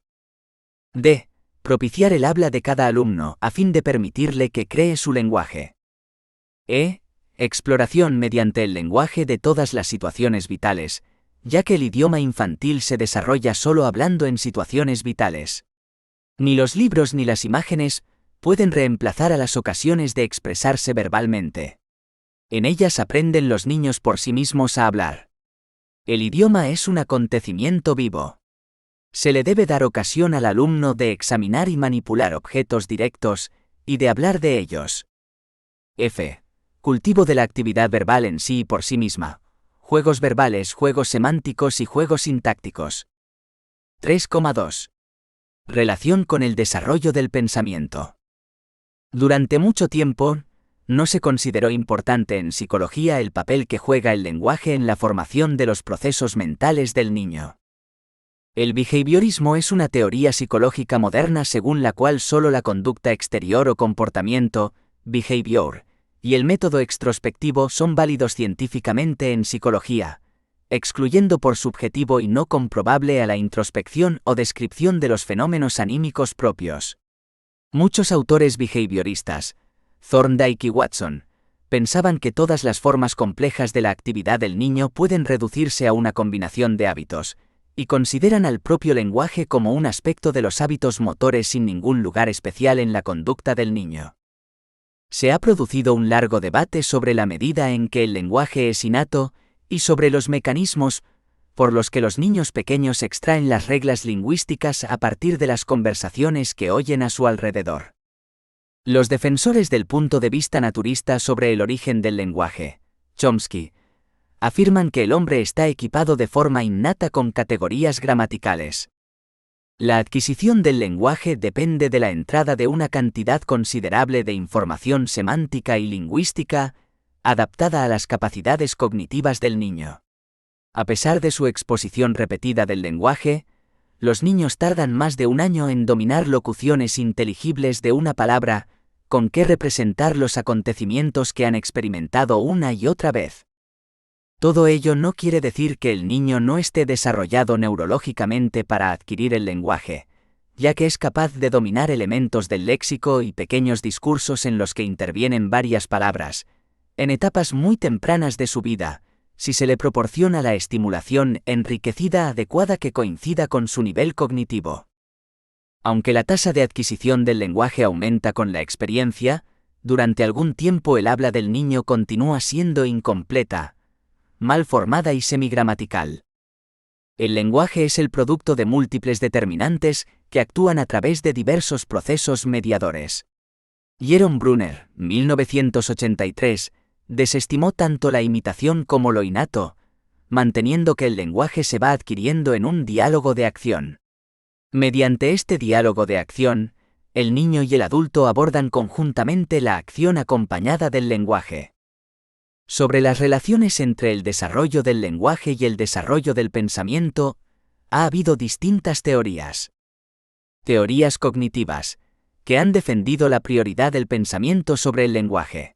D. Propiciar el habla de cada alumno a fin de permitirle que cree su lenguaje. E. Exploración mediante el lenguaje de todas las situaciones vitales, ya que el idioma infantil se desarrolla solo hablando en situaciones vitales. Ni los libros ni las imágenes pueden reemplazar a las ocasiones de expresarse verbalmente. En ellas aprenden los niños por sí mismos a hablar. El idioma es un acontecimiento vivo. Se le debe dar ocasión al alumno de examinar y manipular objetos directos y de hablar de ellos. F. Cultivo de la actividad verbal en sí y por sí misma. Juegos verbales, juegos semánticos y juegos sintácticos. 3,2. Relación con el desarrollo del pensamiento. Durante mucho tiempo, no se consideró importante en psicología el papel que juega el lenguaje en la formación de los procesos mentales del niño. El behaviorismo es una teoría psicológica moderna según la cual solo la conducta exterior o comportamiento, behavior, y el método extrospectivo son válidos científicamente en psicología, excluyendo por subjetivo y no comprobable a la introspección o descripción de los fenómenos anímicos propios. Muchos autores behavioristas, Thorndike y Watson, pensaban que todas las formas complejas de la actividad del niño pueden reducirse a una combinación de hábitos, y consideran al propio lenguaje como un aspecto de los hábitos motores sin ningún lugar especial en la conducta del niño. Se ha producido un largo debate sobre la medida en que el lenguaje es innato y sobre los mecanismos por los que los niños pequeños extraen las reglas lingüísticas a partir de las conversaciones que oyen a su alrededor. Los defensores del punto de vista naturista sobre el origen del lenguaje, Chomsky, afirman que el hombre está equipado de forma innata con categorías gramaticales. La adquisición del lenguaje depende de la entrada de una cantidad considerable de información semántica y lingüística, adaptada a las capacidades cognitivas del niño. A pesar de su exposición repetida del lenguaje, los niños tardan más de un año en dominar locuciones inteligibles de una palabra, con que representar los acontecimientos que han experimentado una y otra vez. Todo ello no quiere decir que el niño no esté desarrollado neurológicamente para adquirir el lenguaje, ya que es capaz de dominar elementos del léxico y pequeños discursos en los que intervienen varias palabras, en etapas muy tempranas de su vida, si se le proporciona la estimulación enriquecida adecuada que coincida con su nivel cognitivo. Aunque la tasa de adquisición del lenguaje aumenta con la experiencia, durante algún tiempo el habla del niño continúa siendo incompleta, mal formada y semigramatical. El lenguaje es el producto de múltiples determinantes que actúan a través de diversos procesos mediadores. Jerome Brunner, 1983, desestimó tanto la imitación como lo innato, manteniendo que el lenguaje se va adquiriendo en un diálogo de acción. Mediante este diálogo de acción, el niño y el adulto abordan conjuntamente la acción acompañada del lenguaje. Sobre las relaciones entre el desarrollo del lenguaje y el desarrollo del pensamiento, ha habido distintas teorías. Teorías cognitivas, que han defendido la prioridad del pensamiento sobre el lenguaje.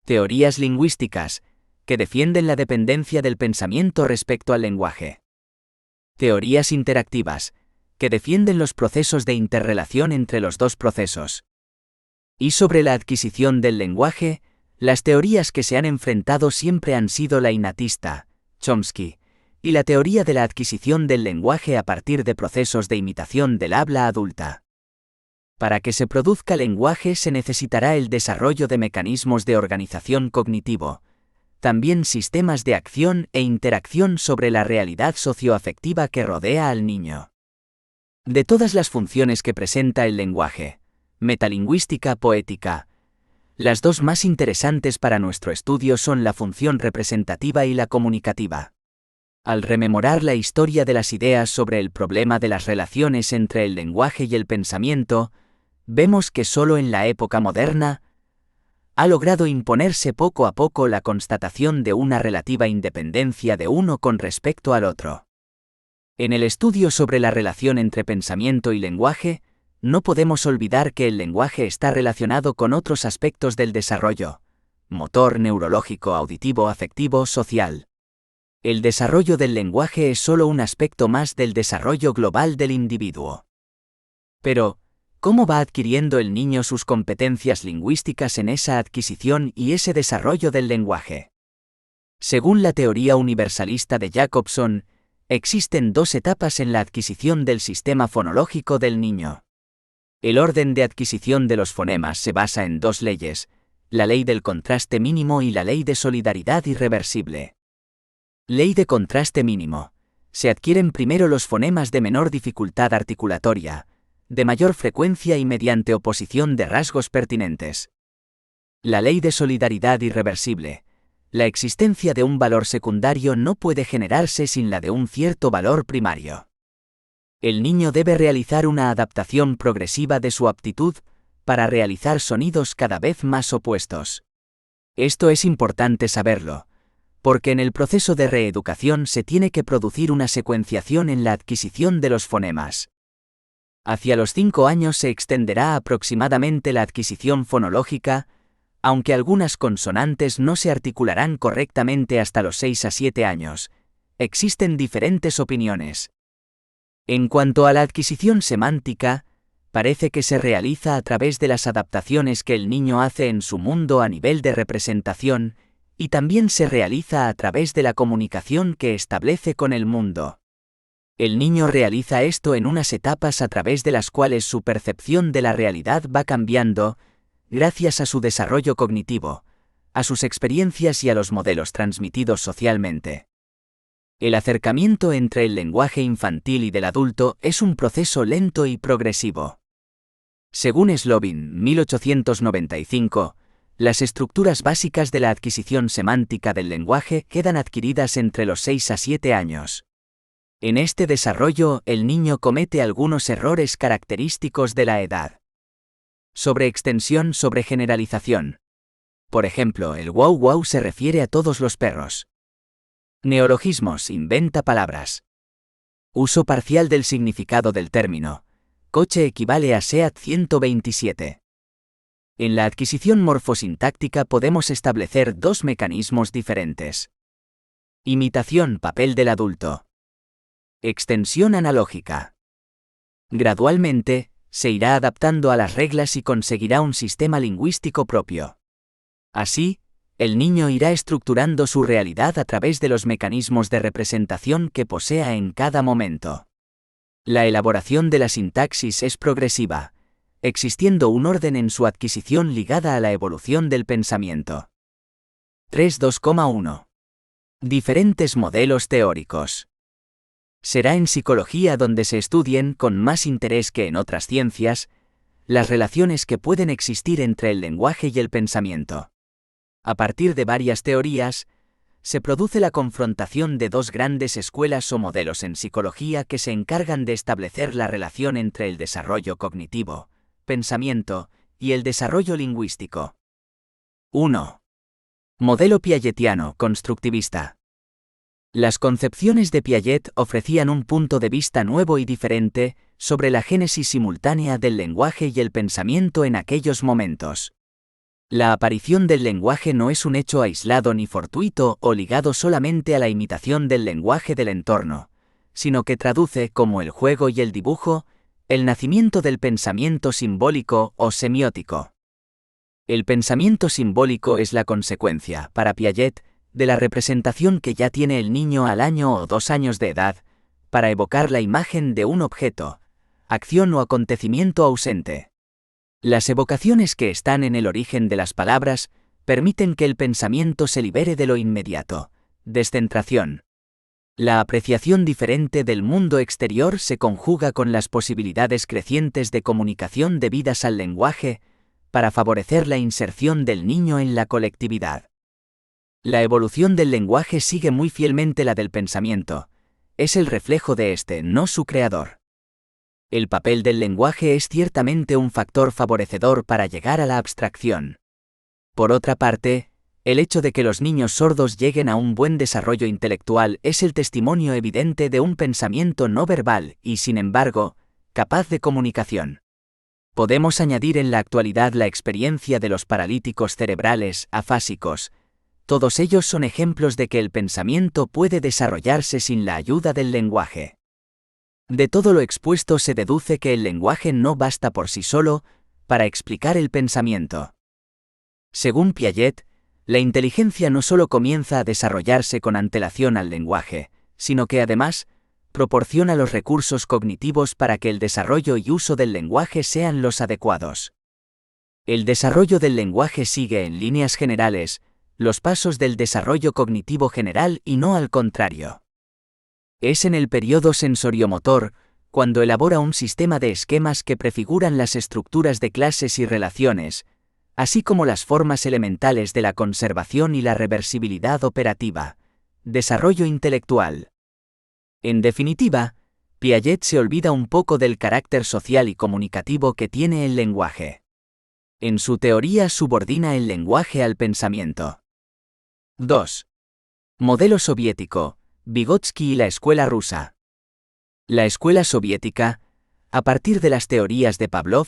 Teorías lingüísticas, que defienden la dependencia del pensamiento respecto al lenguaje. Teorías interactivas, que defienden los procesos de interrelación entre los dos procesos. Y sobre la adquisición del lenguaje, las teorías que se han enfrentado siempre han sido la innatista, Chomsky, y la teoría de la adquisición del lenguaje a partir de procesos de imitación del habla adulta. Para que se produzca lenguaje se necesitará el desarrollo de mecanismos de organización cognitivo, también sistemas de acción e interacción sobre la realidad socioafectiva que rodea al niño. De todas las funciones que presenta el lenguaje, metalingüística, poética, las dos más interesantes para nuestro estudio son la función representativa y la comunicativa. Al rememorar la historia de las ideas sobre el problema de las relaciones entre el lenguaje y el pensamiento, vemos que solo en la época moderna ha logrado imponerse poco a poco la constatación de una relativa independencia de uno con respecto al otro. En el estudio sobre la relación entre pensamiento y lenguaje, no podemos olvidar que el lenguaje está relacionado con otros aspectos del desarrollo: motor, neurológico, auditivo, afectivo, social. El desarrollo del lenguaje es solo un aspecto más del desarrollo global del individuo. Pero, ¿cómo va adquiriendo el niño sus competencias lingüísticas en esa adquisición y ese desarrollo del lenguaje? Según la teoría universalista de Jacobson, existen dos etapas en la adquisición del sistema fonológico del niño. El orden de adquisición de los fonemas se basa en dos leyes: la ley del contraste mínimo y la ley de solidaridad irreversible. Ley de contraste mínimo. Se adquieren primero los fonemas de menor dificultad articulatoria, de mayor frecuencia y mediante oposición de rasgos pertinentes. La ley de solidaridad irreversible. La existencia de un valor secundario no puede generarse sin la de un cierto valor primario. El niño debe realizar una adaptación progresiva de su aptitud para realizar sonidos cada vez más opuestos. Esto es importante saberlo, porque en el proceso de reeducación se tiene que producir una secuenciación en la adquisición de los fonemas. Hacia los 5 años se extenderá aproximadamente la adquisición fonológica, aunque algunas consonantes no se articularán correctamente hasta los 6 a 7 años. Existen diferentes opiniones. En cuanto a la adquisición semántica, parece que se realiza a través de las adaptaciones que el niño hace en su mundo a nivel de representación, y también se realiza a través de la comunicación que establece con el mundo. El niño realiza esto en unas etapas a través de las cuales su percepción de la realidad va cambiando, gracias a su desarrollo cognitivo, a sus experiencias y a los modelos transmitidos socialmente. El acercamiento entre el lenguaje infantil y del adulto es un proceso lento y progresivo. Según Slovin, 1895, las estructuras básicas de la adquisición semántica del lenguaje quedan adquiridas entre los 6 a 7 años. En este desarrollo, el niño comete algunos errores característicos de la edad. Sobreextensión sobre generalización. Por ejemplo, el guau guau se refiere a todos los perros. Neologismos, inventa palabras. Uso parcial del significado del término. Coche equivale a SEAT 127. En la adquisición morfosintáctica podemos establecer dos mecanismos diferentes. Imitación, papel del adulto. Extensión analógica. Gradualmente, se irá adaptando a las reglas y conseguirá un sistema lingüístico propio. Así, el niño irá estructurando su realidad a través de los mecanismos de representación que posea en cada momento. La elaboración de la sintaxis es progresiva, existiendo un orden en su adquisición ligada a la evolución del pensamiento. 3.2.1. Diferentes modelos teóricos. Será en psicología donde se estudien, con más interés que en otras ciencias, las relaciones que pueden existir entre el lenguaje y el pensamiento. A partir de varias teorías, se produce la confrontación de dos grandes escuelas o modelos en psicología que se encargan de establecer la relación entre el desarrollo cognitivo, pensamiento, y el desarrollo lingüístico. 1. Modelo piagetiano constructivista. Las concepciones de Piaget ofrecían un punto de vista nuevo y diferente sobre la génesis simultánea del lenguaje y el pensamiento en aquellos momentos. La aparición del lenguaje no es un hecho aislado ni fortuito o ligado solamente a la imitación del lenguaje del entorno, sino que traduce, como el juego y el dibujo, el nacimiento del pensamiento simbólico o semiótico. El pensamiento simbólico es la consecuencia, para Piaget, de la representación que ya tiene el niño al año o 2 años de edad, para evocar la imagen de un objeto, acción o acontecimiento ausente. Las evocaciones que están en el origen de las palabras permiten que el pensamiento se libere de lo inmediato, descentración. La apreciación diferente del mundo exterior se conjuga con las posibilidades crecientes de comunicación debidas al lenguaje, para favorecer la inserción del niño en la colectividad. La evolución del lenguaje sigue muy fielmente la del pensamiento, es el reflejo de este, no su creador. El papel del lenguaje es ciertamente un factor favorecedor para llegar a la abstracción. Por otra parte, el hecho de que los niños sordos lleguen a un buen desarrollo intelectual es el testimonio evidente de un pensamiento no verbal y, sin embargo, capaz de comunicación. Podemos añadir en la actualidad la experiencia de los paralíticos cerebrales afásicos. Todos ellos son ejemplos de que el pensamiento puede desarrollarse sin la ayuda del lenguaje. De todo lo expuesto se deduce que el lenguaje no basta por sí solo para explicar el pensamiento. Según Piaget, la inteligencia no solo comienza a desarrollarse con antelación al lenguaje, sino que además proporciona los recursos cognitivos para que el desarrollo y uso del lenguaje sean los adecuados. El desarrollo del lenguaje sigue en líneas generales los pasos del desarrollo cognitivo general y no al contrario. Es en el periodo sensoriomotor, cuando elabora un sistema de esquemas que prefiguran las estructuras de clases y relaciones, así como las formas elementales de la conservación y la reversibilidad operativa, desarrollo intelectual. En definitiva, Piaget se olvida un poco del carácter social y comunicativo que tiene el lenguaje. En su teoría subordina el lenguaje al pensamiento. 2. Modelo soviético, Vygotsky y la escuela rusa. La escuela soviética, a partir de las teorías de Pavlov,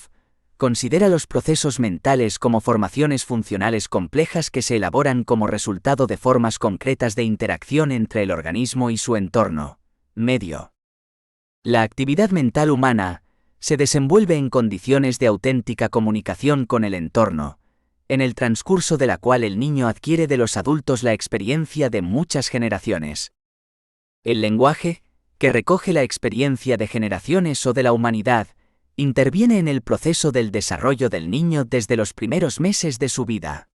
considera los procesos mentales como formaciones funcionales complejas que se elaboran como resultado de formas concretas de interacción entre el organismo y su entorno, medio. La actividad mental humana se desenvuelve en condiciones de auténtica comunicación con el entorno, en el transcurso de la cual el niño adquiere de los adultos la experiencia de muchas generaciones. El lenguaje, que recoge la experiencia de generaciones o de la humanidad, interviene en el proceso del desarrollo del niño desde los primeros meses de su vida.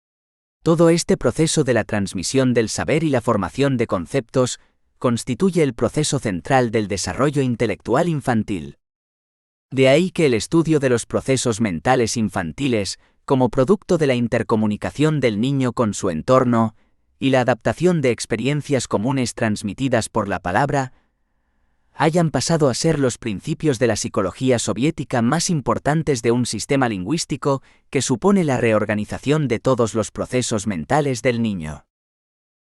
Todo este proceso de la transmisión del saber y la formación de conceptos constituye el proceso central del desarrollo intelectual infantil. De ahí que el estudio de los procesos mentales infantiles, como producto de la intercomunicación del niño con su entorno, y la adaptación de experiencias comunes transmitidas por la palabra, hayan pasado a ser los principios de la psicología soviética más importantes de un sistema lingüístico que supone la reorganización de todos los procesos mentales del niño.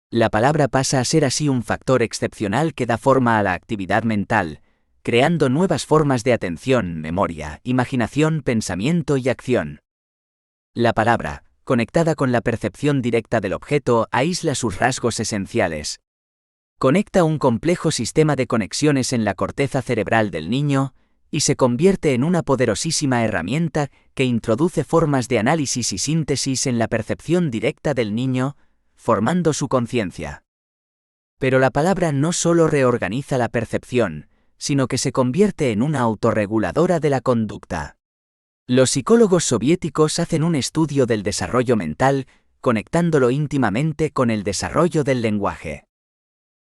La palabra pasa a ser así un factor excepcional que da forma a la actividad mental, creando nuevas formas de atención, memoria, imaginación, pensamiento y acción. La palabra, conectada con la percepción directa del objeto, aísla sus rasgos esenciales. Conecta un complejo sistema de conexiones en la corteza cerebral del niño, y se convierte en una poderosísima herramienta que introduce formas de análisis y síntesis en la percepción directa del niño, formando su conciencia. Pero la palabra no solo reorganiza la percepción, sino que se convierte en una autorreguladora de la conducta. Los psicólogos soviéticos hacen un estudio del desarrollo mental, conectándolo íntimamente con el desarrollo del lenguaje.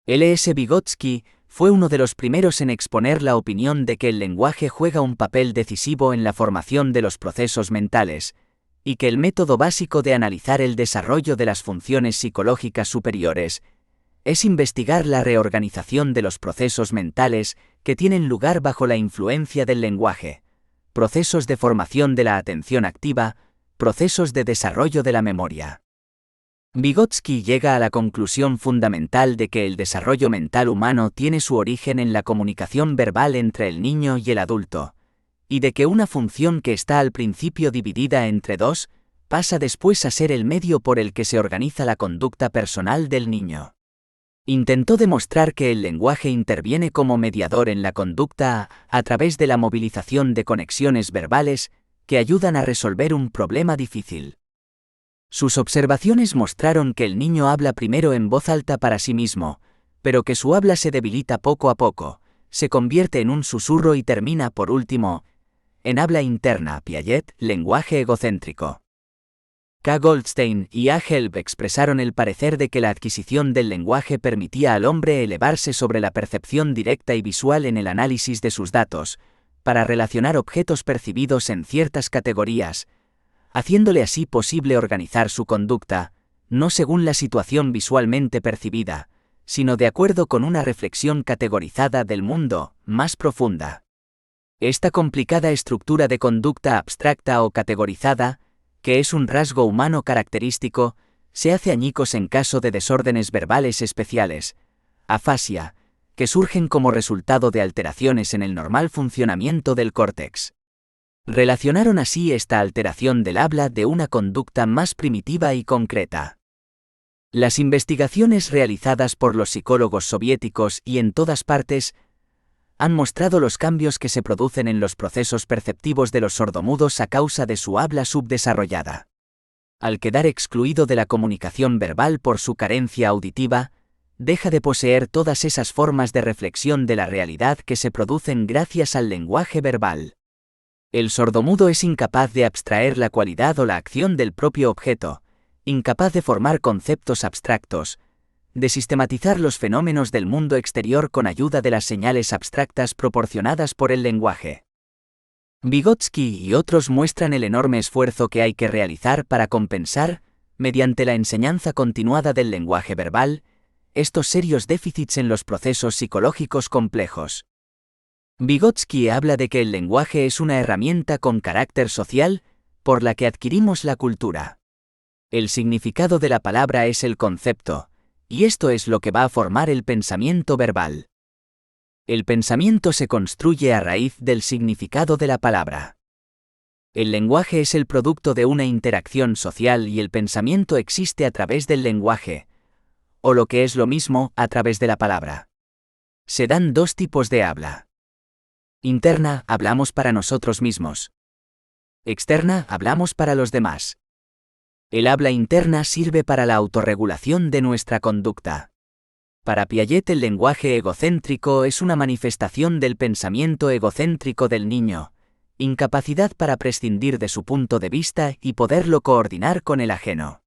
L.S. Vygotsky fue uno de los primeros en exponer la opinión de que el lenguaje juega un papel decisivo en la formación de los procesos mentales, y que el método básico de analizar el desarrollo de las funciones psicológicas superiores es investigar la reorganización de los procesos mentales que tienen lugar bajo la influencia del lenguaje, procesos de formación de la atención activa, procesos de desarrollo de la memoria. Vygotsky llega a la conclusión fundamental de que el desarrollo mental humano tiene su origen en la comunicación verbal entre el niño y el adulto, y de que una función que está al principio dividida entre dos, pasa después a ser el medio por el que se organiza la conducta personal del niño. Intentó demostrar que el lenguaje interviene como mediador en la conducta a través de la movilización de conexiones verbales que ayudan a resolver un problema difícil. Sus observaciones mostraron que el niño habla primero en voz alta para sí mismo, pero que su habla se debilita poco a poco, se convierte en un susurro y termina, por último, en habla interna. Piaget, lenguaje egocéntrico. K. Goldstein y A. Helb expresaron el parecer de que la adquisición del lenguaje permitía al hombre elevarse sobre la percepción directa y visual en el análisis de sus datos, para relacionar objetos percibidos en ciertas categorías, haciéndole así posible organizar su conducta, no según la situación visualmente percibida, sino de acuerdo con una reflexión categorizada del mundo, más profunda. Esta complicada estructura de conducta abstracta o categorizada, que es un rasgo humano característico, se hace añicos en caso de desórdenes verbales especiales, afasia, que surgen como resultado de alteraciones en el normal funcionamiento del córtex. Relacionaron así esta alteración del habla de una conducta más primitiva y concreta. Las investigaciones realizadas por los psicólogos soviéticos y en todas partes han mostrado los cambios que se producen en los procesos perceptivos de los sordomudos a causa de su habla subdesarrollada. Al quedar excluido de la comunicación verbal por su carencia auditiva, deja de poseer todas esas formas de reflexión de la realidad que se producen gracias al lenguaje verbal. El sordomudo es incapaz de abstraer la cualidad o la acción del propio objeto, incapaz de formar conceptos abstractos, de sistematizar los fenómenos del mundo exterior con ayuda de las señales abstractas proporcionadas por el lenguaje. Vygotsky y otros muestran el enorme esfuerzo que hay que realizar para compensar, mediante la enseñanza continuada del lenguaje verbal, estos serios déficits en los procesos psicológicos complejos. Vygotsky habla de que el lenguaje es una herramienta con carácter social, por la que adquirimos la cultura. El significado de la palabra es el concepto, y esto es lo que va a formar el pensamiento verbal. El pensamiento se construye a raíz del significado de la palabra. El lenguaje es el producto de una interacción social y el pensamiento existe a través del lenguaje, o lo que es lo mismo, a través de la palabra. Se dan dos tipos de habla. Interna, hablamos para nosotros mismos. Externa, hablamos para los demás. El habla interna sirve para la autorregulación de nuestra conducta. Para Piaget el lenguaje egocéntrico es una manifestación del pensamiento egocéntrico del niño, incapacidad para prescindir de su punto de vista y poderlo coordinar con el ajeno.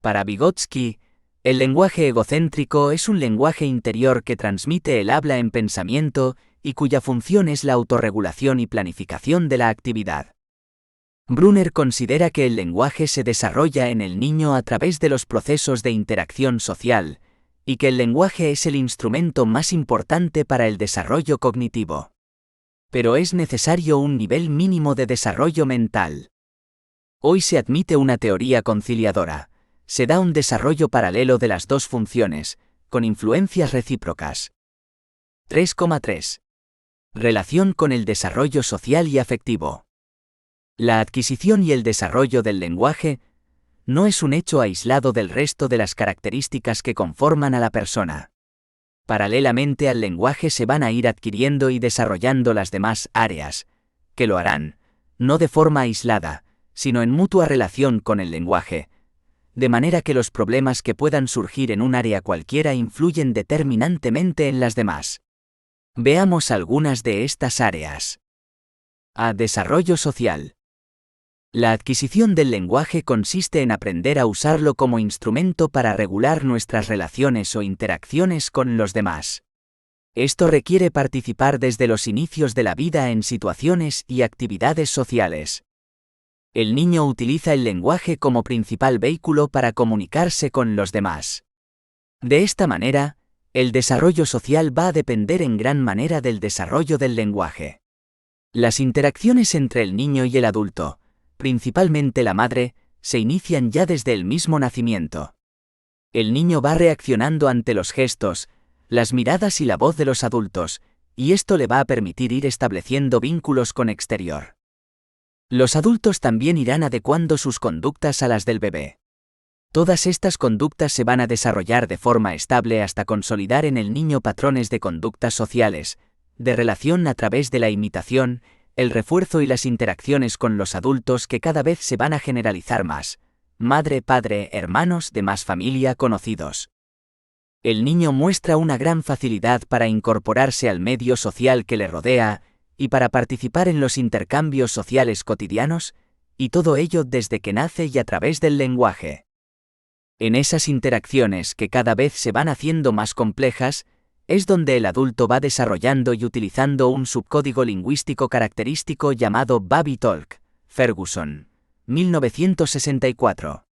Para Vygotsky, el lenguaje egocéntrico es un lenguaje interior que transmite el habla en pensamiento y cuya función es la autorregulación y planificación de la actividad. Brunner considera que el lenguaje se desarrolla en el niño a través de los procesos de interacción social, y que el lenguaje es el instrumento más importante para el desarrollo cognitivo. Pero es necesario un nivel mínimo de desarrollo mental. Hoy se admite una teoría conciliadora. Se da un desarrollo paralelo de las dos funciones, con influencias recíprocas. 3,3. Relación con el desarrollo social y afectivo. La adquisición y el desarrollo del lenguaje no es un hecho aislado del resto de las características que conforman a la persona. Paralelamente al lenguaje se van a ir adquiriendo y desarrollando las demás áreas, que lo harán, no de forma aislada, sino en mutua relación con el lenguaje, de manera que los problemas que puedan surgir en un área cualquiera influyen determinantemente en las demás. Veamos algunas de estas áreas. A. Desarrollo social. La adquisición del lenguaje consiste en aprender a usarlo como instrumento para regular nuestras relaciones o interacciones con los demás. Esto requiere participar desde los inicios de la vida en situaciones y actividades sociales. El niño utiliza el lenguaje como principal vehículo para comunicarse con los demás. De esta manera, el desarrollo social va a depender en gran manera del desarrollo del lenguaje. Las interacciones entre el niño y el adulto, principalmente la madre, se inician ya desde el mismo nacimiento. El niño va reaccionando ante los gestos, las miradas y la voz de los adultos, y esto le va a permitir ir estableciendo vínculos con exterior. Los adultos también irán adecuando sus conductas a las del bebé. Todas estas conductas se van a desarrollar de forma estable hasta consolidar en el niño patrones de conductas sociales, de relación a través de la imitación, el refuerzo y las interacciones con los adultos que cada vez se van a generalizar más: madre, padre, hermanos, demás familia, conocidos. El niño muestra una gran facilidad para incorporarse al medio social que le rodea y para participar en los intercambios sociales cotidianos, y todo ello desde que nace y a través del lenguaje. En esas interacciones que cada vez se van haciendo más complejas, es donde el adulto va desarrollando y utilizando un subcódigo lingüístico característico llamado Baby Talk, Ferguson, 1964.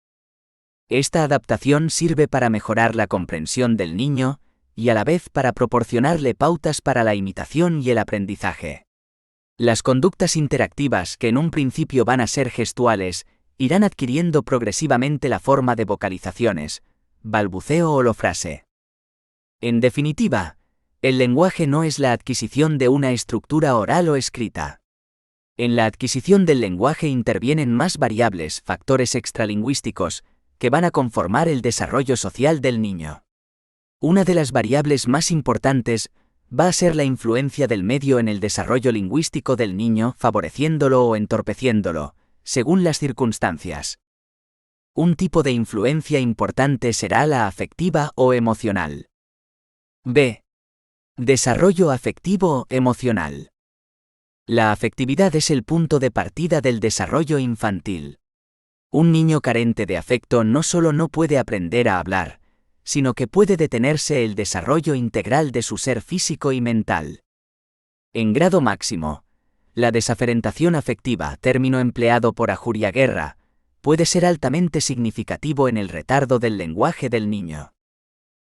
Esta adaptación sirve para mejorar la comprensión del niño y a la vez para proporcionarle pautas para la imitación y el aprendizaje. Las conductas interactivas, que en un principio van a ser gestuales, irán adquiriendo progresivamente la forma de vocalizaciones, balbuceo o holofrase. En definitiva, el lenguaje no es la adquisición de una estructura oral o escrita. En la adquisición del lenguaje intervienen más variables, factores extralingüísticos, que van a conformar el desarrollo social del niño. Una de las variables más importantes va a ser la influencia del medio en el desarrollo lingüístico del niño, favoreciéndolo o entorpeciéndolo, según las circunstancias. Un tipo de influencia importante será la afectiva o emocional. B. Desarrollo afectivo-emocional. La afectividad es el punto de partida del desarrollo infantil. Un niño carente de afecto no solo no puede aprender a hablar, sino que puede detenerse el desarrollo integral de su ser físico y mental. En grado máximo, la desaferentación afectiva, término empleado por Ajuria Guerra, puede ser altamente significativo en el retardo del lenguaje del niño.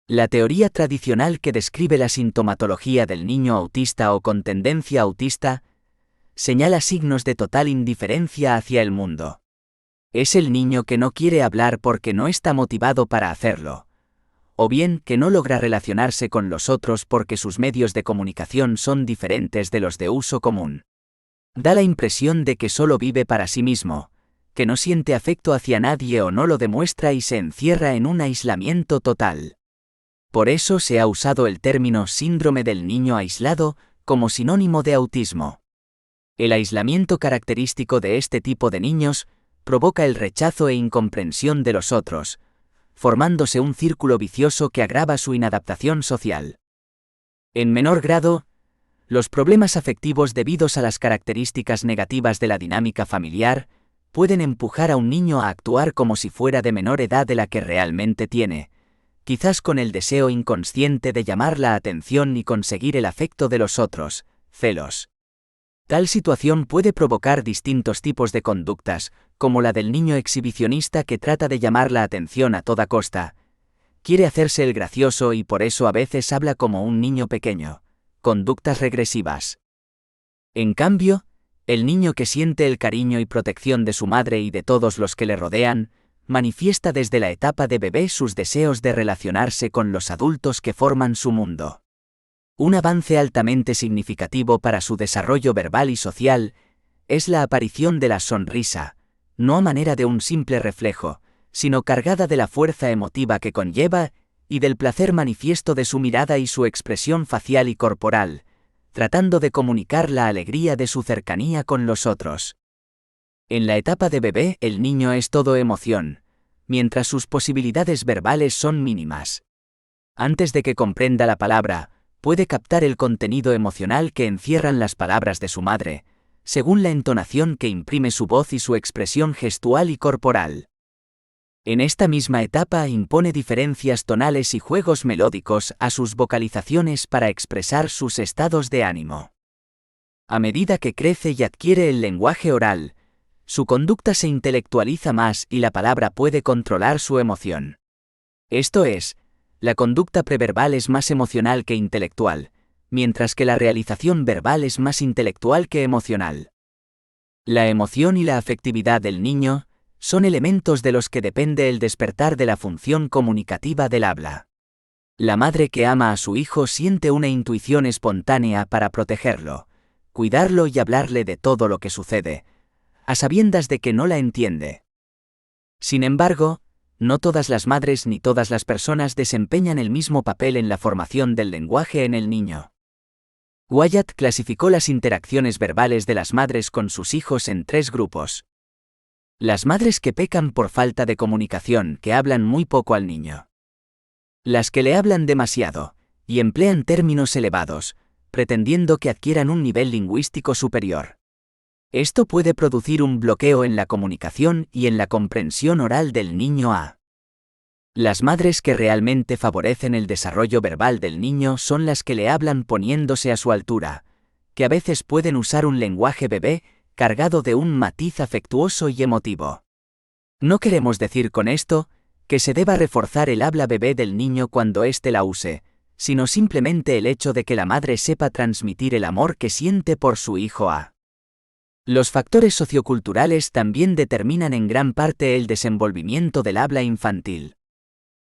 La teoría tradicional que describe la sintomatología del niño autista o con tendencia autista señala signos de total indiferencia hacia el mundo. Es el niño que no quiere hablar porque no está motivado para hacerlo, o bien que no logra relacionarse con los otros porque sus medios de comunicación son diferentes de los de uso común. Da la impresión de que solo vive para sí mismo, que no siente afecto hacia nadie o no lo demuestra y se encierra en un aislamiento total. Por eso se ha usado el término síndrome del niño aislado como sinónimo de autismo. El aislamiento característico de este tipo de niños provoca el rechazo e incomprensión de los otros, formándose un círculo vicioso que agrava su inadaptación social. En menor grado, los problemas afectivos debidos a las características negativas de la dinámica familiar pueden empujar a un niño a actuar como si fuera de menor edad de la que realmente tiene, quizás con el deseo inconsciente de llamar la atención y conseguir el afecto de los otros, celos. Tal situación puede provocar distintos tipos de conductas, como la del niño exhibicionista que trata de llamar la atención a toda costa. Quiere hacerse el gracioso y por eso a veces habla como un niño pequeño. Conductas regresivas. En cambio, el niño que siente el cariño y protección de su madre y de todos los que le rodean, manifiesta desde la etapa de bebé sus deseos de relacionarse con los adultos que forman su mundo. Un avance altamente significativo para su desarrollo verbal y social es la aparición de la sonrisa, no a manera de un simple reflejo, sino cargada de la fuerza emotiva que conlleva y del placer manifiesto de su mirada y su expresión facial y corporal, tratando de comunicar la alegría de su cercanía con los otros. En la etapa de bebé, el niño es todo emoción, mientras sus posibilidades verbales son mínimas. Antes de que comprenda la palabra, puede captar el contenido emocional que encierran las palabras de su madre, según la entonación que imprime su voz y su expresión gestual y corporal. En esta misma etapa impone diferencias tonales y juegos melódicos a sus vocalizaciones para expresar sus estados de ánimo. A medida que crece y adquiere el lenguaje oral, su conducta se intelectualiza más y la palabra puede controlar su emoción. Esto es, la conducta preverbal es más emocional que intelectual, mientras que la realización verbal es más intelectual que emocional. La emoción y la afectividad del niño son elementos de los que depende el despertar de la función comunicativa del habla. La madre que ama a su hijo siente una intuición espontánea para protegerlo, cuidarlo y hablarle de todo lo que sucede, a sabiendas de que no la entiende. Sin embargo, no todas las madres ni todas las personas desempeñan el mismo papel en la formación del lenguaje en el niño. Wyatt clasificó las interacciones verbales de las madres con sus hijos en 3 grupos. Las madres que pecan por falta de comunicación, que hablan muy poco al niño. Las que le hablan demasiado, y emplean términos elevados, pretendiendo que adquieran un nivel lingüístico superior. Esto puede producir un bloqueo en la comunicación y en la comprensión oral del niño. Las madres que realmente favorecen el desarrollo verbal del niño son las que le hablan poniéndose a su altura, que a veces pueden usar un lenguaje bebé cargado de un matiz afectuoso y emotivo. No queremos decir con esto que se deba reforzar el habla bebé del niño cuando éste la use, sino simplemente el hecho de que la madre sepa transmitir el amor que siente por su hijo. Los factores socioculturales también determinan en gran parte el desenvolvimiento del habla infantil.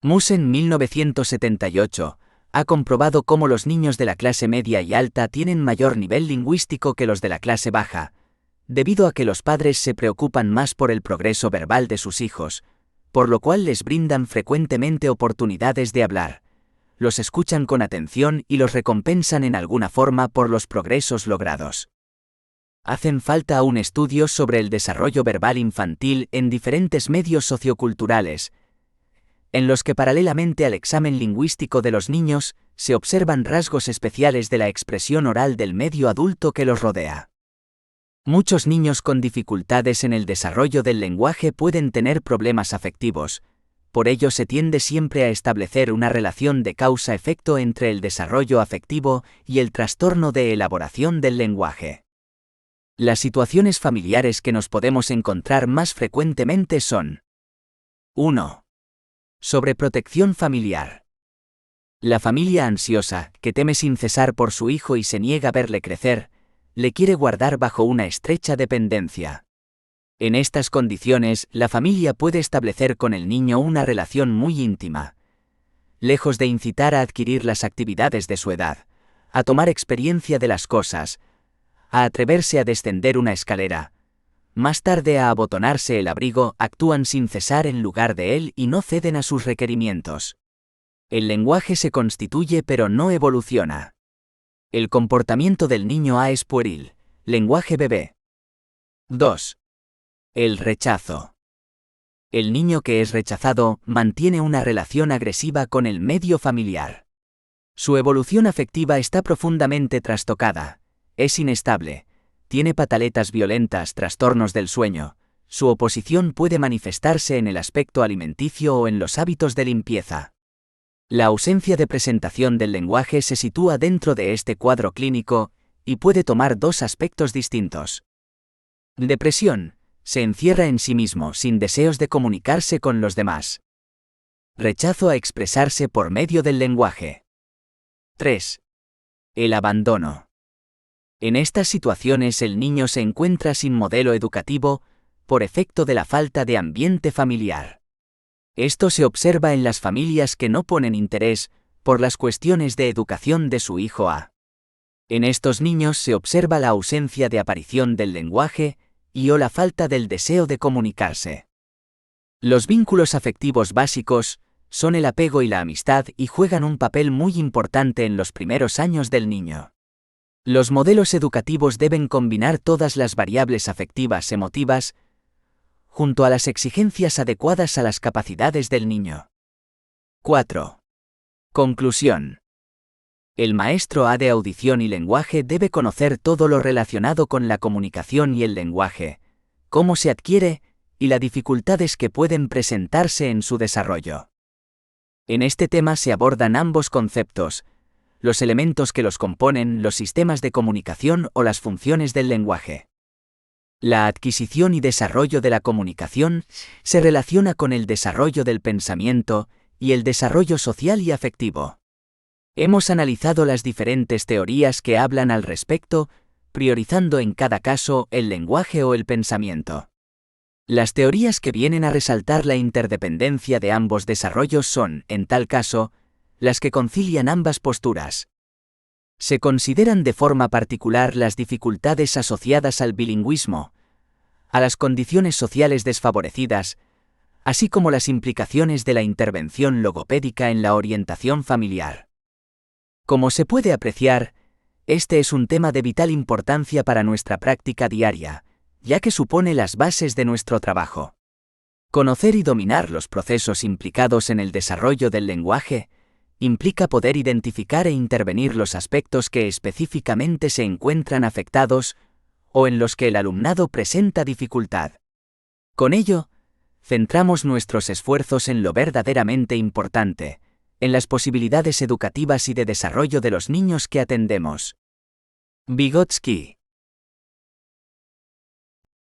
Musen 1978 ha comprobado cómo los niños de la clase media y alta tienen mayor nivel lingüístico que los de la clase baja, debido a que los padres se preocupan más por el progreso verbal de sus hijos, por lo cual les brindan frecuentemente oportunidades de hablar, los escuchan con atención y los recompensan en alguna forma por los progresos logrados. Hacen falta aún estudios sobre el desarrollo verbal infantil en diferentes medios socioculturales, en los que paralelamente al examen lingüístico de los niños, se observan rasgos especiales de la expresión oral del medio adulto que los rodea. Muchos niños con dificultades en el desarrollo del lenguaje pueden tener problemas afectivos, por ello se tiende siempre a establecer una relación de causa-efecto entre el desarrollo afectivo y el trastorno de elaboración del lenguaje. Las situaciones familiares que nos podemos encontrar más frecuentemente son: 1. Sobreprotección familiar. La familia ansiosa, que teme sin cesar por su hijo y se niega a verle crecer, le quiere guardar bajo una estrecha dependencia. En estas condiciones, la familia puede establecer con el niño una relación muy íntima. Lejos de incitar a adquirir las actividades de su edad, a tomar experiencia de las cosas, a atreverse a descender una escalera, más tarde a abotonarse el abrigo, actúan sin cesar en lugar de él y no ceden a sus requerimientos. El lenguaje se constituye pero no evoluciona. El comportamiento del niño es pueril, lenguaje bebé. 2. El rechazo. El niño que es rechazado mantiene una relación agresiva con el medio familiar. Su evolución afectiva está profundamente trastocada, es inestable, tiene pataletas violentas, trastornos del sueño, su oposición puede manifestarse en el aspecto alimenticio o en los hábitos de limpieza. La ausencia de presentación del lenguaje se sitúa dentro de este cuadro clínico y puede tomar 2 aspectos distintos. Depresión. Se encierra en sí mismo sin deseos de comunicarse con los demás. Rechazo a expresarse por medio del lenguaje. 3. El abandono. En estas situaciones el niño se encuentra sin modelo educativo, por efecto de la falta de ambiente familiar. Esto se observa en las familias que no ponen interés por las cuestiones de educación de su hijo. En estos niños se observa la ausencia de aparición del lenguaje o la falta del deseo de comunicarse. Los vínculos afectivos básicos son el apego y la amistad y juegan un papel muy importante en los primeros años del niño. Los modelos educativos deben combinar todas las variables afectivas emotivas junto a las exigencias adecuadas a las capacidades del niño. 4. Conclusión. El maestro de audición y lenguaje debe conocer todo lo relacionado con la comunicación y el lenguaje, cómo se adquiere y las dificultades que pueden presentarse en su desarrollo. En este tema se abordan ambos conceptos, los elementos que los componen, los sistemas de comunicación o las funciones del lenguaje. La adquisición y desarrollo de la comunicación se relaciona con el desarrollo del pensamiento y el desarrollo social y afectivo. Hemos analizado las diferentes teorías que hablan al respecto, priorizando en cada caso el lenguaje o el pensamiento. Las teorías que vienen a resaltar la interdependencia de ambos desarrollos son, en tal caso, las que concilian ambas posturas. Se consideran de forma particular las dificultades asociadas al bilingüismo, a las condiciones sociales desfavorecidas, así como las implicaciones de la intervención logopédica en la orientación familiar. Como se puede apreciar, este es un tema de vital importancia para nuestra práctica diaria, ya que supone las bases de nuestro trabajo. Conocer y dominar los procesos implicados en el desarrollo del lenguaje implica poder identificar e intervenir los aspectos que específicamente se encuentran afectados o en los que el alumnado presenta dificultad. Con ello, centramos nuestros esfuerzos en lo verdaderamente importante, en las posibilidades educativas y de desarrollo de los niños que atendemos. Vygotsky.